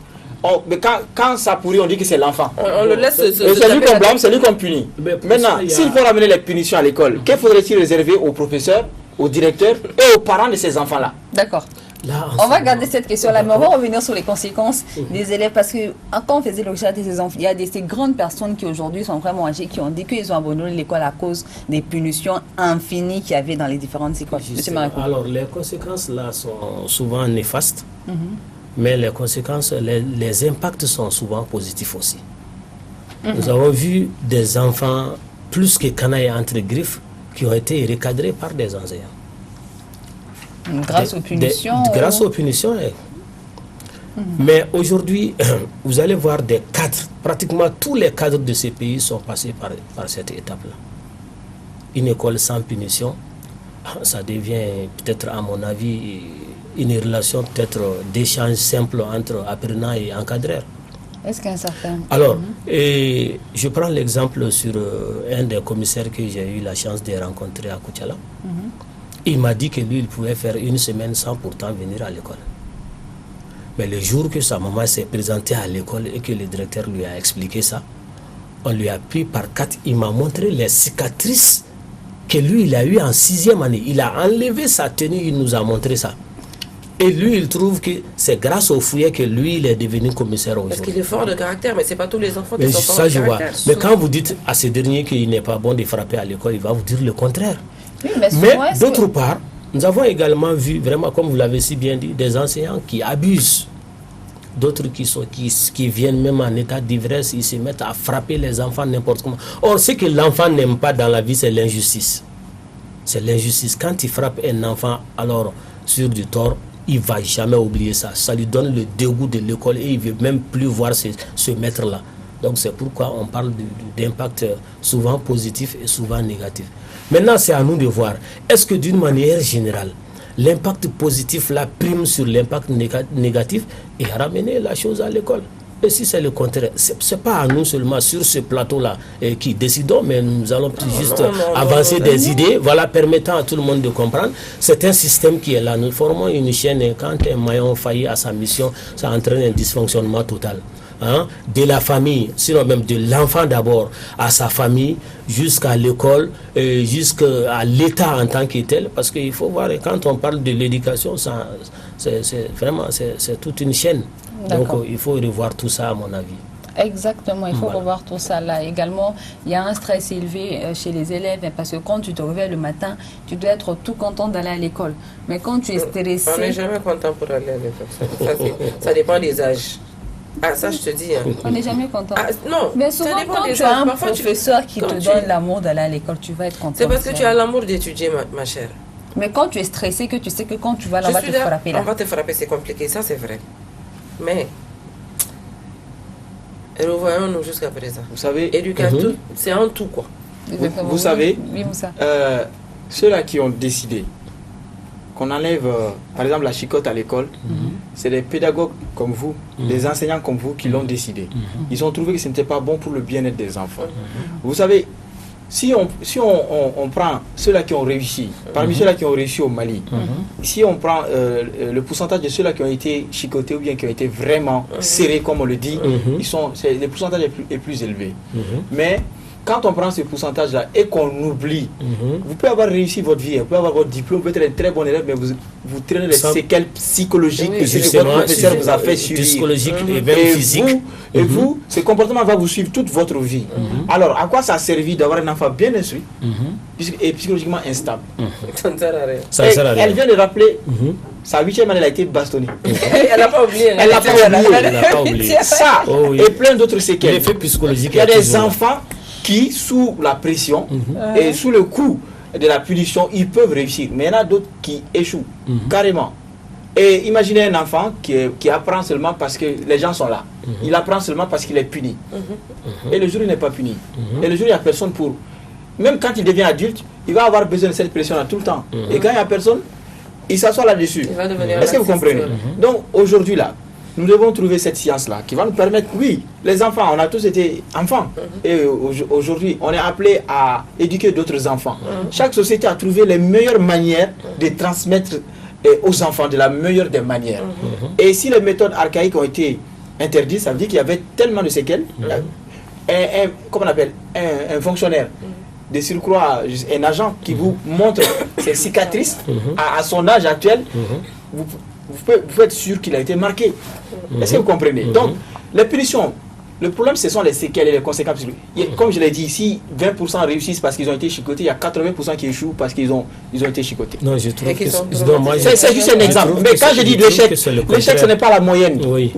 quand ça pourrit, on dit que c'est l'enfant. On le laisse. C'est lui qu'on blâme, c'est lui qu'on punit. Maintenant, s'il faut ramener les punitions à l'école, que faudrait-il réserver aux professeurs, aux directeurs et aux parents de ces enfants-là? D'accord. On va garder cette question-là, mais on va revenir sur les conséquences des élèves, parce que quand on faisait le recherche de ces enfants, il y a ces grandes personnes qui aujourd'hui sont vraiment âgées, qui ont dit qu'ils ont abandonné l'école à cause des punitions infinies qu'il y avait dans les différentes écoles. Alors, les conséquences là sont souvent néfastes, mais les conséquences, les impacts sont souvent positifs aussi. Nous avons vu des enfants plus que canailles entre griffes qui ont été recadrés par des enseignants. Grâce aux punitions. Grâce aux punitions. Mais aujourd'hui, vous allez voir des cadres, pratiquement tous les cadres de ces pays sont passés par cette étape-là. Une école sans punition, ça devient peut-être, à mon avis, une relation peut-être d'échange simple entre apprenant et encadreur. Est-ce qu'un certain... Alors, et je prends l'exemple sur un des commissaires que j'ai eu la chance de rencontrer à Koutiala. Il m'a dit que lui, il pouvait faire 1 semaine sans pourtant venir à l'école. Mais le jour que sa maman s'est présentée à l'école et que le directeur lui a expliqué ça, on lui a pris par 4. Il m'a montré les cicatrices que lui, il a eues en 6e année. Il a enlevé sa tenue, il nous a montré ça. Et lui, il trouve que c'est grâce au fouillet que lui, il est devenu commissaire aujourd'hui. Parce qu'il est fort de caractère, mais ce n'est pas tous les enfants qui sont forts de caractère. Mais quand vous dites à ce dernier qu'il n'est pas bon de frapper à l'école, il va vous dire le contraire. Oui, mais d'autre part, nous avons également vu, vraiment, comme vous l'avez si bien dit, des enseignants qui abusent. D'autres qui viennent même en état d'ivresse, ils se mettent à frapper les enfants n'importe comment. Or, ce que l'enfant n'aime pas dans la vie, c'est l'injustice. C'est l'injustice. Quand il frappe un enfant, alors, sur du tort, il ne va jamais oublier ça. Ça lui donne le dégoût de l'école et il ne veut même plus voir ce maître-là. Donc, c'est pourquoi on parle d'impact souvent positif et souvent négatif. Maintenant, c'est à nous de voir, est-ce que d'une manière générale, l'impact positif là prime sur l'impact négatif et ramener la chose à l'école? Et si c'est le contraire, ce n'est pas à nous seulement sur ce plateau-là qui décidons, mais nous allons juste avancer des idées, voilà, permettant à tout le monde de comprendre. C'est un système qui est là. Nous formons une chaîne et quand un maillon faillit à sa mission, ça entraîne un dysfonctionnement total. De la famille, sinon même de l'enfant d'abord, à sa famille, jusqu'à l'école, jusqu'à l'État en tant que tel, parce qu'il faut voir, quand on parle de l'éducation, c'est vraiment toute une chaîne. Donc il faut revoir tout ça à mon avis. Exactement, il faut revoir tout ça là. Également, il y a un stress élevé chez les élèves parce que quand tu te réveilles le matin, tu dois être tout content d'aller à l'école. Mais quand tu es stressé... On n'est jamais content pour aller à l'école. Ça dépend des âges. Ah, ça, je te dis. On n'est jamais content. Non, mais souvent, quand tu as un professeur qui te donne l'amour d'aller à l'école, tu vas être content. C'est parce que tu as l'amour d'étudier, ma chère. Mais quand tu es stressé, que tu sais que quand tu vas là, on va te frapper là. On va te frapper, c'est compliqué, ça c'est vrai. Mais, revoyons-nous jusqu'à présent. Vous savez, éducateur, c'est un tout, quoi. Vous savez, ceux-là qui ont décidé qu'on enlève, par exemple, la chicotte à l'école, c'est des pédagogues comme vous, des enseignants comme vous qui l'ont décidé. Ils ont trouvé que ce n'était pas bon pour le bien-être des enfants. Vous savez, si on prend ceux-là qui ont réussi, parmi ceux-là qui ont réussi au Mali, si on prend le pourcentage de ceux-là qui ont été chicotés ou bien qui ont été vraiment serrés, comme on le dit, les pourcentages est plus élevé. Mais quand on prend ce pourcentage-là et qu'on oublie, vous pouvez avoir réussi votre vie, vous pouvez avoir votre diplôme, vous pouvez être un très bon élève, mais vous traînez les séquelles psychologiques que ce que votre professeur vous a fait subir. Psychologique et même physique. Vous, ce comportement va vous suivre toute votre vie. Alors, à quoi ça a servi d'avoir un enfant bien instruit et psychologiquement instable? Ça ne sert à rien. Ça ne sert à rien. Elle vient de rappeler, sa 8e année, elle a été bastonnée. Elle n'a pas oublié. Elle n'a pas oublié. oublié. Ça et plein d'autres séquelles. L'effet psychologique. Il y a des enfants qui, sous la pression et sous le coup de la punition, ils peuvent réussir. Mais il y en a d'autres qui échouent carrément. Et imaginez un enfant qui apprend seulement parce que les gens sont là. Il apprend seulement parce qu'il est puni. Et le jour où il n'est pas puni. Et le jour où il n'y a personne pour... Même quand il devient adulte, il va avoir besoin de cette pression-là tout le temps. Et quand il n'y a personne, il s'assoit là-dessus. Est-ce que vous comprenez? Donc aujourd'hui là, nous devons trouver cette science-là qui va nous permettre, oui, les enfants, on a tous été enfants. Et aujourd'hui, on est appelé à éduquer d'autres enfants. Chaque société a trouvé les meilleures manières de transmettre aux enfants de la meilleure des manières. Et si les méthodes archaïques ont été interdites, ça veut dire qu'il y avait tellement de séquelles. Comment on appelle un fonctionnaire de surcroît, un agent qui vous montre ses cicatrices à son âge actuel, vous pouvez être sûr qu'il a été marqué. Est-ce que vous comprenez? Donc, les punitions, le problème, ce sont les séquelles et les conséquences. Comme je l'ai dit, si 20% réussissent parce qu'ils ont été chicotés, il y a 80% qui échouent parce qu'ils ont été chicotés. Non, je trouve que c'est juste un exemple. Mais quand je dis l'échec, l'échec, ce n'est pas la moyenne. Oui.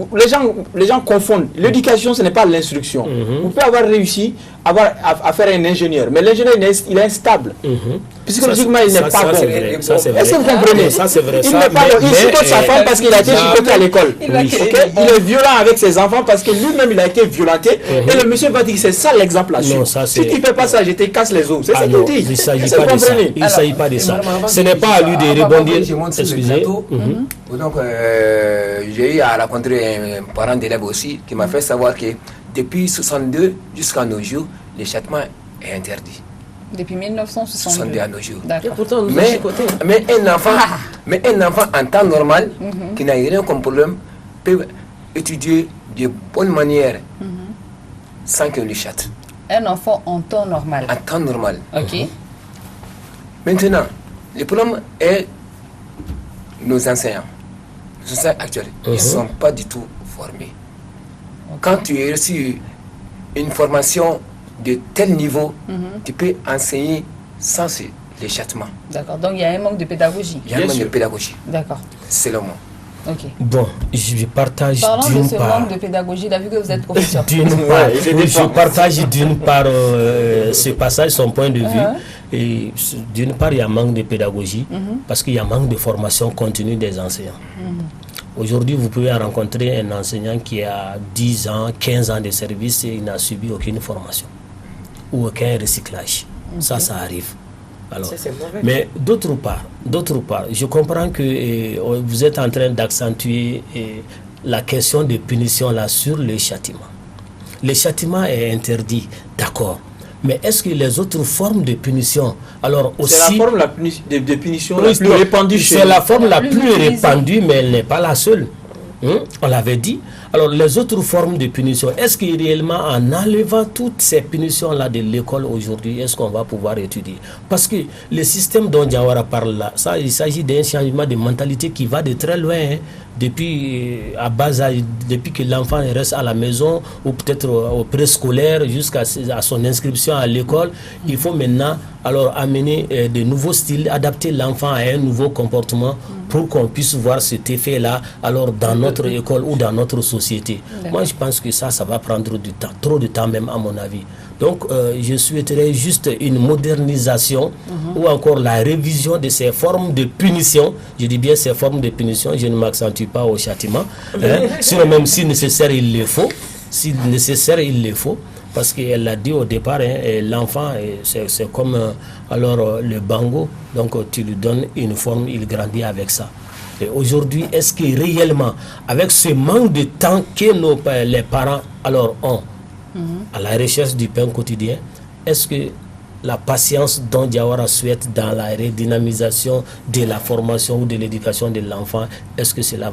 Les gens confondent. L'éducation, ce n'est pas l'instruction. Vous pouvez avoir réussi à faire un ingénieur, mais l'ingénieur, il est instable. Psychologiquement, il n'est pas bon. Est-ce que vous comprenez? Ça, c'est vrai. Il n'est pas bon. Il chicote sa femme parce qu'il a été chicoté à l'école. Il est violent avec ses enfants parce que lui-même, il a été violenté. Et le monsieur va dire que c'est ça l'exemple là-dessus. Si tu ne fais pas ça, je te casse les os. C'est ce qu'il dit. Il ne s'agit pas de ça. Il ne s'agit pas de ça. Ce n'est pas à lui de rebondir. Excusez. Donc, j'ai eu à rencontrer un parent d'élève aussi qui m'a fait savoir que depuis 62 jusqu'à nos jours, le châtiment est interdit. Depuis 1962 à nos jours. D'accord. Mais un enfant en temps normal, qui n'a rien comme problème, peut étudier de bonne manière sans que le châte. Un enfant en temps normal. En temps normal. Ok. Maintenant, le problème est nos enseignants. Les enseignants actuels, ils ne sont pas du tout formés. Quand tu as reçu une formation de tel niveau, tu peux enseigner sans les châtiments. D'accord, donc il y a un manque de pédagogie. Il y a un manque de pédagogie. D'accord. C'est le mot. Ok. Bon, je partage Parlons d'une de ce part. manque de pédagogie, là, vu que vous êtes professeur. D'une part, je partage d'une part ce passage, son point de vue. Et d'une part, il y a manque de pédagogie parce qu'il y a manque de formation continue des enseignants. Aujourd'hui, vous pouvez rencontrer un enseignant qui a 10 ans, 15 ans de service et il n'a subi aucune formation ou aucun recyclage. Ça arrive. Alors, mais d'autre part, je comprends que vous êtes en train d'accentuer la question de punition là sur le châtiment. Le châtiment est interdit, d'accord. Mais est-ce que les autres formes de punition, alors aussi... C'est la forme de punition la plus répandue chez nous. C'est la forme la plus répandue, mais elle n'est pas la seule. On l'avait dit. Alors, les autres formes de punition, est-ce que réellement, en enlevant toutes ces punitions-là de l'école aujourd'hui, est-ce qu'on va pouvoir étudier? Parce que le système dont Diawara parle là, ça, il s'agit d'un changement de mentalité qui va de très loin, depuis à bas âge, depuis que l'enfant reste à la maison ou peut-être au préscolaire jusqu'à son inscription à l'école. Il faut maintenant alors amener de nouveaux styles, adapter l'enfant à un nouveau comportement pour qu'on puisse voir cet effet-là alors dans notre école ou dans notre société. Moi, je pense que ça va prendre du temps, trop de temps même à mon avis. Donc, je souhaiterais juste une modernisation ou encore la révision de ces formes de punition. Je dis bien ces formes de punition, je ne m'accentue pas au châtiment. Sinon, même si nécessaire, il le faut. Si nécessaire, il le faut. Parce qu'elle l'a dit au départ, l'enfant, c'est comme alors, le bango. Donc, tu lui donnes une forme, il grandit avec ça. Et aujourd'hui, est-ce que réellement, avec ce manque de temps que les parents alors ont, à la recherche du pain quotidien, est-ce que la patience dont Diawara souhaite dans la redynamisation de la formation ou de l'éducation de l'enfant, est-ce que cela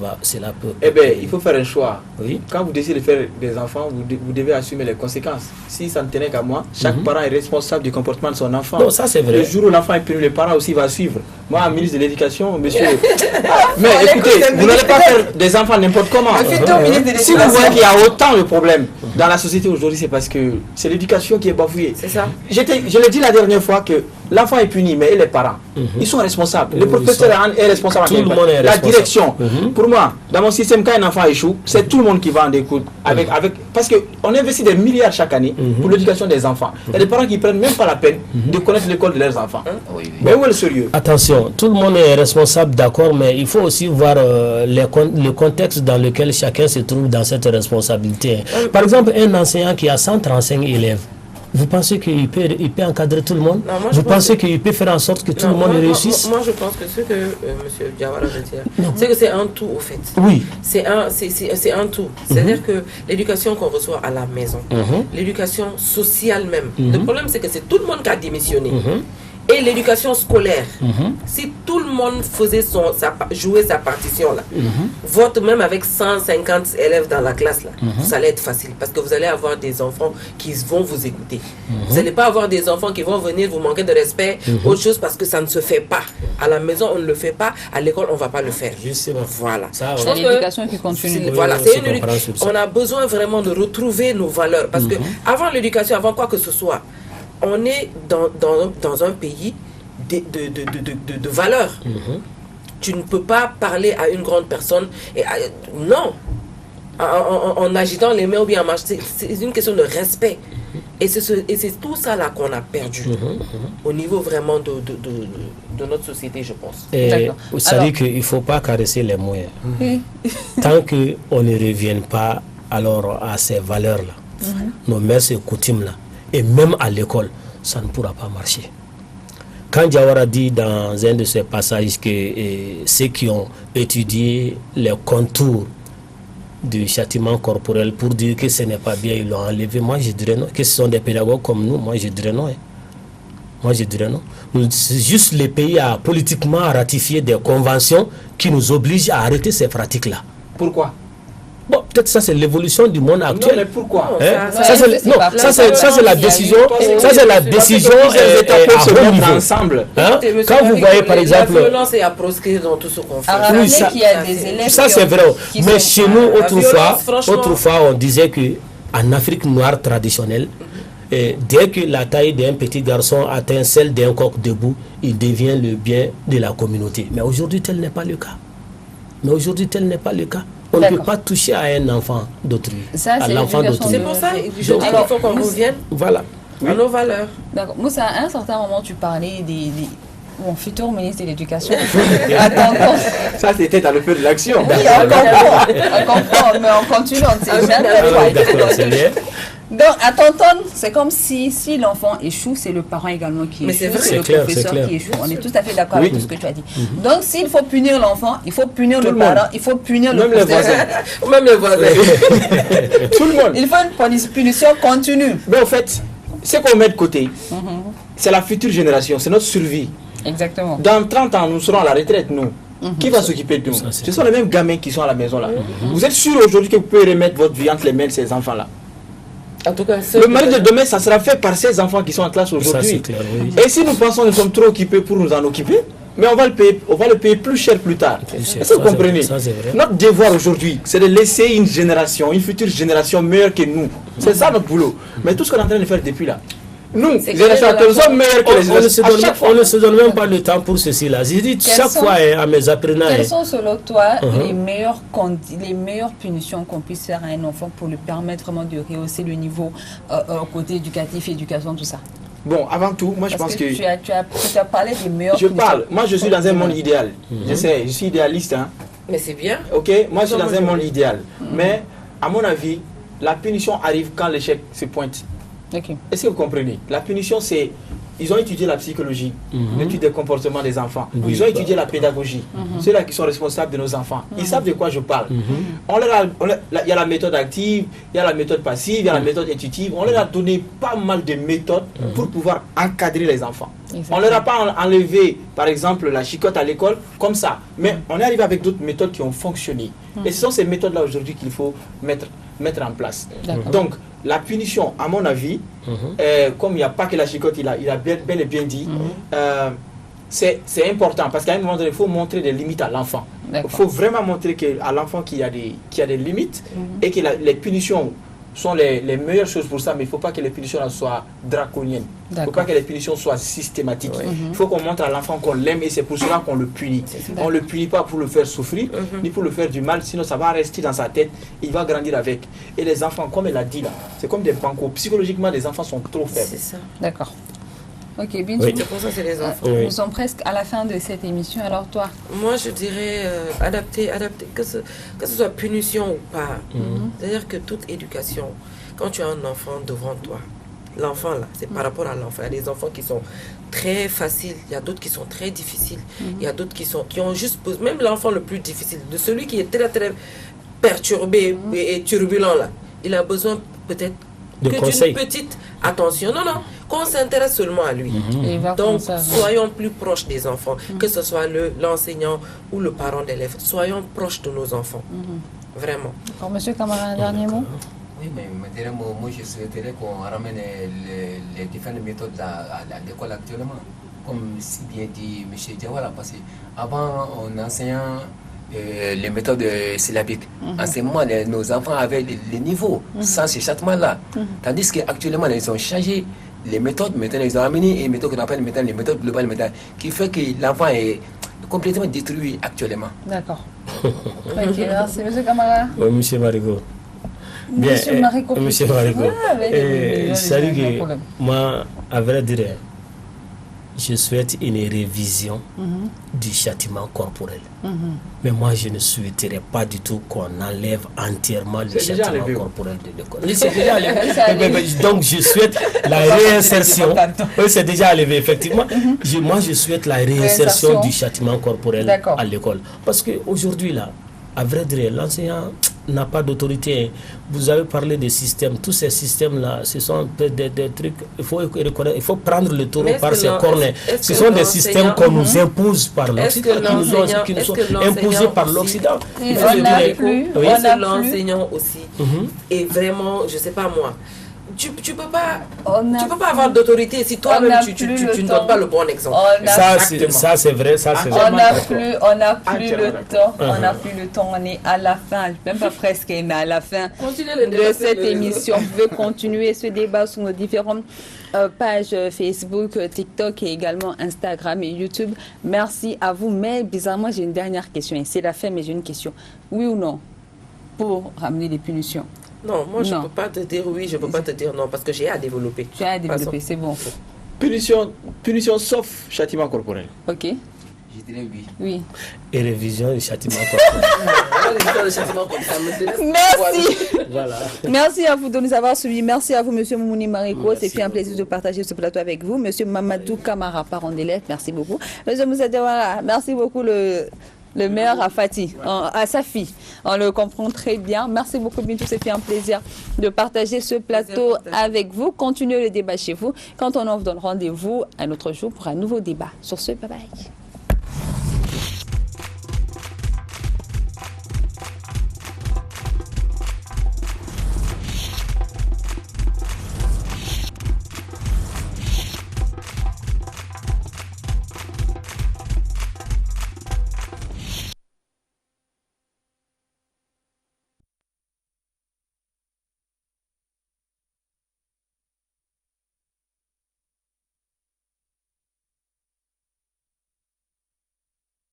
peut... Eh bien, il faut faire un choix. Oui. Quand vous décidez de faire des enfants, vous devez assumer les conséquences. Si ça ne tenait qu'à moi, chaque parent est responsable du comportement de son enfant. Non, ça c'est vrai. Le jour où l'enfant est puni, le parent aussi va suivre. Moi, ministre de l'Éducation, monsieur... Mais écoutez, vous n'allez pas faire des enfants n'importe comment. Si vous voyez qu'il y a autant de problèmes dans la société aujourd'hui, c'est parce que c'est l'éducation qui est bafouée. C'est ça. Je l'ai dit la dernière fois que l'enfant est puni, mais les parents, ils sont responsables. Le professeur est responsable. Tout le monde est la responsable. direction. Pour moi, dans mon système, quand un enfant échoue, c'est tout le monde qui va en découdre. Parce qu'on investit des milliards chaque année pour l'éducation des enfants. Il y a des parents qui ne prennent même pas la peine de connaître l'école de leurs enfants. Mais où est le sérieux? Attention, tout le monde est responsable, d'accord, mais il faut aussi voir le contexte dans lequel chacun se trouve dans cette responsabilité. Par exemple, un enseignant qui a 135 élèves, vous pensez qu'il peut encadrer tout le monde? Non, vous pensez qu'il peut faire en sorte que tout le monde réussisse? Moi, je pense que ce que M. Diawara veut dire, c'est que c'est un tout, au fait. Oui. C'est un tout. C'est-à-dire que l'éducation qu'on reçoit à la maison, l'éducation sociale même, le problème, c'est que c'est tout le monde qui a démissionné. Et l'éducation scolaire, si tout le monde faisait jouer sa partition là, vote même avec 150 élèves dans la classe là, ça allait être facile parce que vous allez avoir des enfants qui vont vous écouter. Vous n'allez pas avoir des enfants qui vont venir vous manquer de respect, autre chose parce que ça ne se fait pas. À la maison on ne le fait pas, à l'école on ne va pas le faire. Justement. Voilà. C'est l'éducation qui continue. Voilà, c'est une éducation. On a besoin vraiment de retrouver nos valeurs parce que avant l'éducation, avant quoi que ce soit, on est dans un pays de valeurs. Tu ne peux pas parler à une grande personne non, en agitant les mains ou bien en marchant. C'est une question de respect. Et c'est tout ça là qu'on a perdu au niveau vraiment de notre société, je pense. Et vous savez qu'il ne faut pas caresser les moyens. Tant qu'on ne revienne pas alors à ces valeurs-là, nos mœurs et coutumes-là, et même à l'école, ça ne pourra pas marcher. Quand Diawara dit dans un de ses passages que ceux qui ont étudié les contours du châtiment corporel pour dire que ce n'est pas bien, ils l'ont enlevé, moi je dirais non. Que ce sont des pédagogues comme nous, moi je dirais non. Moi je dirais non. C'est juste le pays a politiquement ratifié des conventions qui nous obligent à arrêter ces pratiques-là. Pourquoi? Bon, peut-être ça c'est l'évolution du monde actuel. Non, mais pourquoi? Ça c'est la décision. Ça c'est la décision ensemble. Quand vous voyez par exemple, la violence est à proscrire dans tout ce qu'on fait. Oui, ça c'est vrai. Mais chez nous autrefois on disait que en Afrique noire traditionnelle, dès que la taille d'un petit garçon atteint celle d'un coq debout, il devient le bien de la communauté. Mais aujourd'hui tel n'est pas le cas. On ne peut pas toucher à un enfant d'autrui, à l'enfant d'autrui. C'est pour ça que je dis qu'il faut qu'on revienne à nos valeurs. D'accord. Moussa, à un certain moment, tu parlais mon futur ministre de l'Éducation. Attends. Ça, c'était dans le feu de l'action. Oui, on comprend, mais on continue, on ne sait jamais. D'accord, c'est bien. Donc, à Tonton, c'est comme si l'enfant échoue, c'est le parent également qui échoue, c'est le professeur qui échoue. On est tout à fait d'accord avec tout ce que tu as dit. Donc, s'il faut punir l'enfant, il faut punir le parent, il faut punir le professeur. Même les voisins. Tout le monde. Il faut une punition continue. Mais en fait, ce qu'on met de côté, c'est la future génération, c'est notre survie. Exactement. Dans 30 ans, nous serons à la retraite, nous. Qui va s'occuper de nous? Ce sont les mêmes gamins qui sont à la maison là. Vous êtes sûr aujourd'hui que vous pouvez remettre votre vie entre les mains de ces enfants-là? En tout cas, le mari de demain, ça sera fait par ces enfants qui sont en classe aujourd'hui. Et si nous pensons que nous sommes trop occupés pour nous en occuper, mais on va le payer plus cher plus tard. Est-ce que vous comprenez? Notre devoir aujourd'hui, c'est de laisser une future génération meilleure que nous. C'est ça notre boulot. Mais tout ce qu'on est en train de faire depuis là, nous, les générateurs, nous sommes meilleurs que les générations. On ne se donne même pas le temps pour ceci là. J'ai dit chaque fois à mes apprenants. Quelles sont selon toi les meilleures punitions qu'on puisse faire à un enfant pour lui permettre vraiment de rehausser le niveau côté éducatif, éducation, tout ça? Bon, avant tout, moi je pense que... Tu as parlé des meilleures punitions. Moi je suis dans un monde idéal. Je sais, je suis idéaliste. Mais c'est bien. Ok, moi je suis dans un monde idéal. Mais à mon avis, la punition arrive quand l'échec se pointe. Est-ce que vous comprenez? La punition, c'est ils ont étudié la psychologie, l'étude des comportements des enfants. Oui, Ils ont étudié la pédagogie. Ceux-là qui sont responsables de nos enfants. Ils savent de quoi je parle. Il y a la méthode active, il y a la méthode passive, il y a la méthode intuitive. On leur a donné pas mal de méthodes pour pouvoir encadrer les enfants. Exactement. On ne leur a pas enlevé, par exemple, la chicotte à l'école comme ça. Mais on est arrivé avec d'autres méthodes qui ont fonctionné. Et ce sont ces méthodes-là aujourd'hui qu'il faut mettre en place. Donc, la punition, à mon avis, comme il n'y a pas que la chicotte, il a bel et bien dit, c'est important parce qu'à un moment donné, il faut montrer des limites à l'enfant. Il faut vraiment montrer à l'enfant qu'il y a des limites et que les punitions sont les meilleures choses pour ça, mais il ne faut pas que les punitions soient draconiennes. Il ne faut pas que les punitions soient systématiques. Il faut qu'on montre à l'enfant qu'on l'aime et c'est pour cela qu'on le punit. On ne le punit pas pour le faire souffrir, ni pour le faire du mal, sinon ça va rester dans sa tête, il va grandir avec. Et les enfants, comme elle a dit là, c'est comme des pancos. Psychologiquement, les enfants sont trop faibles. C'est ça. D'accord. Ok, Bintou, C'est pour ça que c'est les enfants. nous sommes presque à la fin de cette émission. Alors toi? Moi, je dirais adapter, que ce soit punition ou pas. C'est-à-dire que toute éducation, quand tu as un enfant devant toi, l'enfant là, c'est par rapport à l'enfant. Il y a des enfants qui sont très faciles, il y a d'autres qui sont très difficiles, il y a d'autres qui ont juste même l'enfant le plus difficile, de celui qui est très très perturbé et turbulent là, il a besoin peut-être que d'une petite attention. Non, qu'on s'intéresse seulement à lui. Donc, soyons plus proches des enfants, que ce soit l'enseignant ou le parent d'élève. Soyons proches de nos enfants. Vraiment. Alors, Monsieur Camara, un dernier mot? Oui, mais moi je souhaiterais qu'on ramène les différentes méthodes à l'école actuellement. Comme si bien dit M. Diawara, parce qu'avant, en enseignant les méthodes syllabiques, en ce moment, nos enfants avaient les niveaux sans ce châtiment-là. Tandis qu'actuellement, ils ont changé les méthodes. Maintenant, ils ont amené une méthode qu'on appelle maintenant les méthodes globales, qui fait que l'enfant est complètement détruit actuellement. D'accord. Ok, merci. M. Camara. Oui, M. Marigot. Bien, Monsieur Marigot. Monsieur Marigot. C'est-à-dire que moi, à vrai dire, je souhaite une révision du châtiment corporel. Mais moi, je ne souhaiterais pas du tout qu'on enlève entièrement le châtiment corporel de l'école. Oui, c'est déjà enlevé. Donc, je souhaite la réinsertion. Oui, c'est déjà enlevé, effectivement. Moi, je souhaite la réinsertion du châtiment corporel à l'école. Parce qu'aujourd'hui, là, à vrai dire, l'enseignant n'a pas d'autorité. Vous avez parlé des systèmes. Tous ces systèmes-là, ce sont des trucs. Il faut prendre le taureau par ses cornes. Ce sont des systèmes qu'on nous impose par l'Occident, qui nous sont imposés par l'Occident. L'enseignant aussi. Et vraiment, je ne sais pas moi. Tu peux pas avoir d'autorité si toi-même tu ne donnes pas le bon exemple. Ça c'est vrai, on n'a plus le temps. On n'a plus le temps. On est à la fin, même pas presque, mais à la fin de cette émission. Vous pouvez continuer ce débat sur nos différentes pages Facebook, TikTok et également Instagram et YouTube. Merci à vous. Mais bizarrement, j'ai une dernière question. C'est la fin, mais j'ai une question. Oui ou non pour ramener les punitions? Non, moi je ne peux pas te dire oui, je ne peux pas te dire non, parce que j'ai à développer. Tu as à développer, c'est bon. Punition sauf châtiment corporel. Ok. Je dirais oui. Oui. Et révision du châtiment corporel. Merci. Voilà. Merci à vous de nous avoir suivis. Merci à vous, Monsieur Moumouni Mariko. C'est un plaisir de partager ce plateau avec vous. Monsieur Mamadou Camara, parent d'élève, merci beaucoup. Monsieur Moussa Diawara, merci beaucoup. Le maire à Fatih, à sa fille. On le comprend très bien. Merci beaucoup, Bintou. C'était un plaisir de partager ce plateau avec vous. Continuez le débat chez vous. Quand on vous donne rendez-vous un autre jour pour un nouveau débat. Sur ce, bye bye.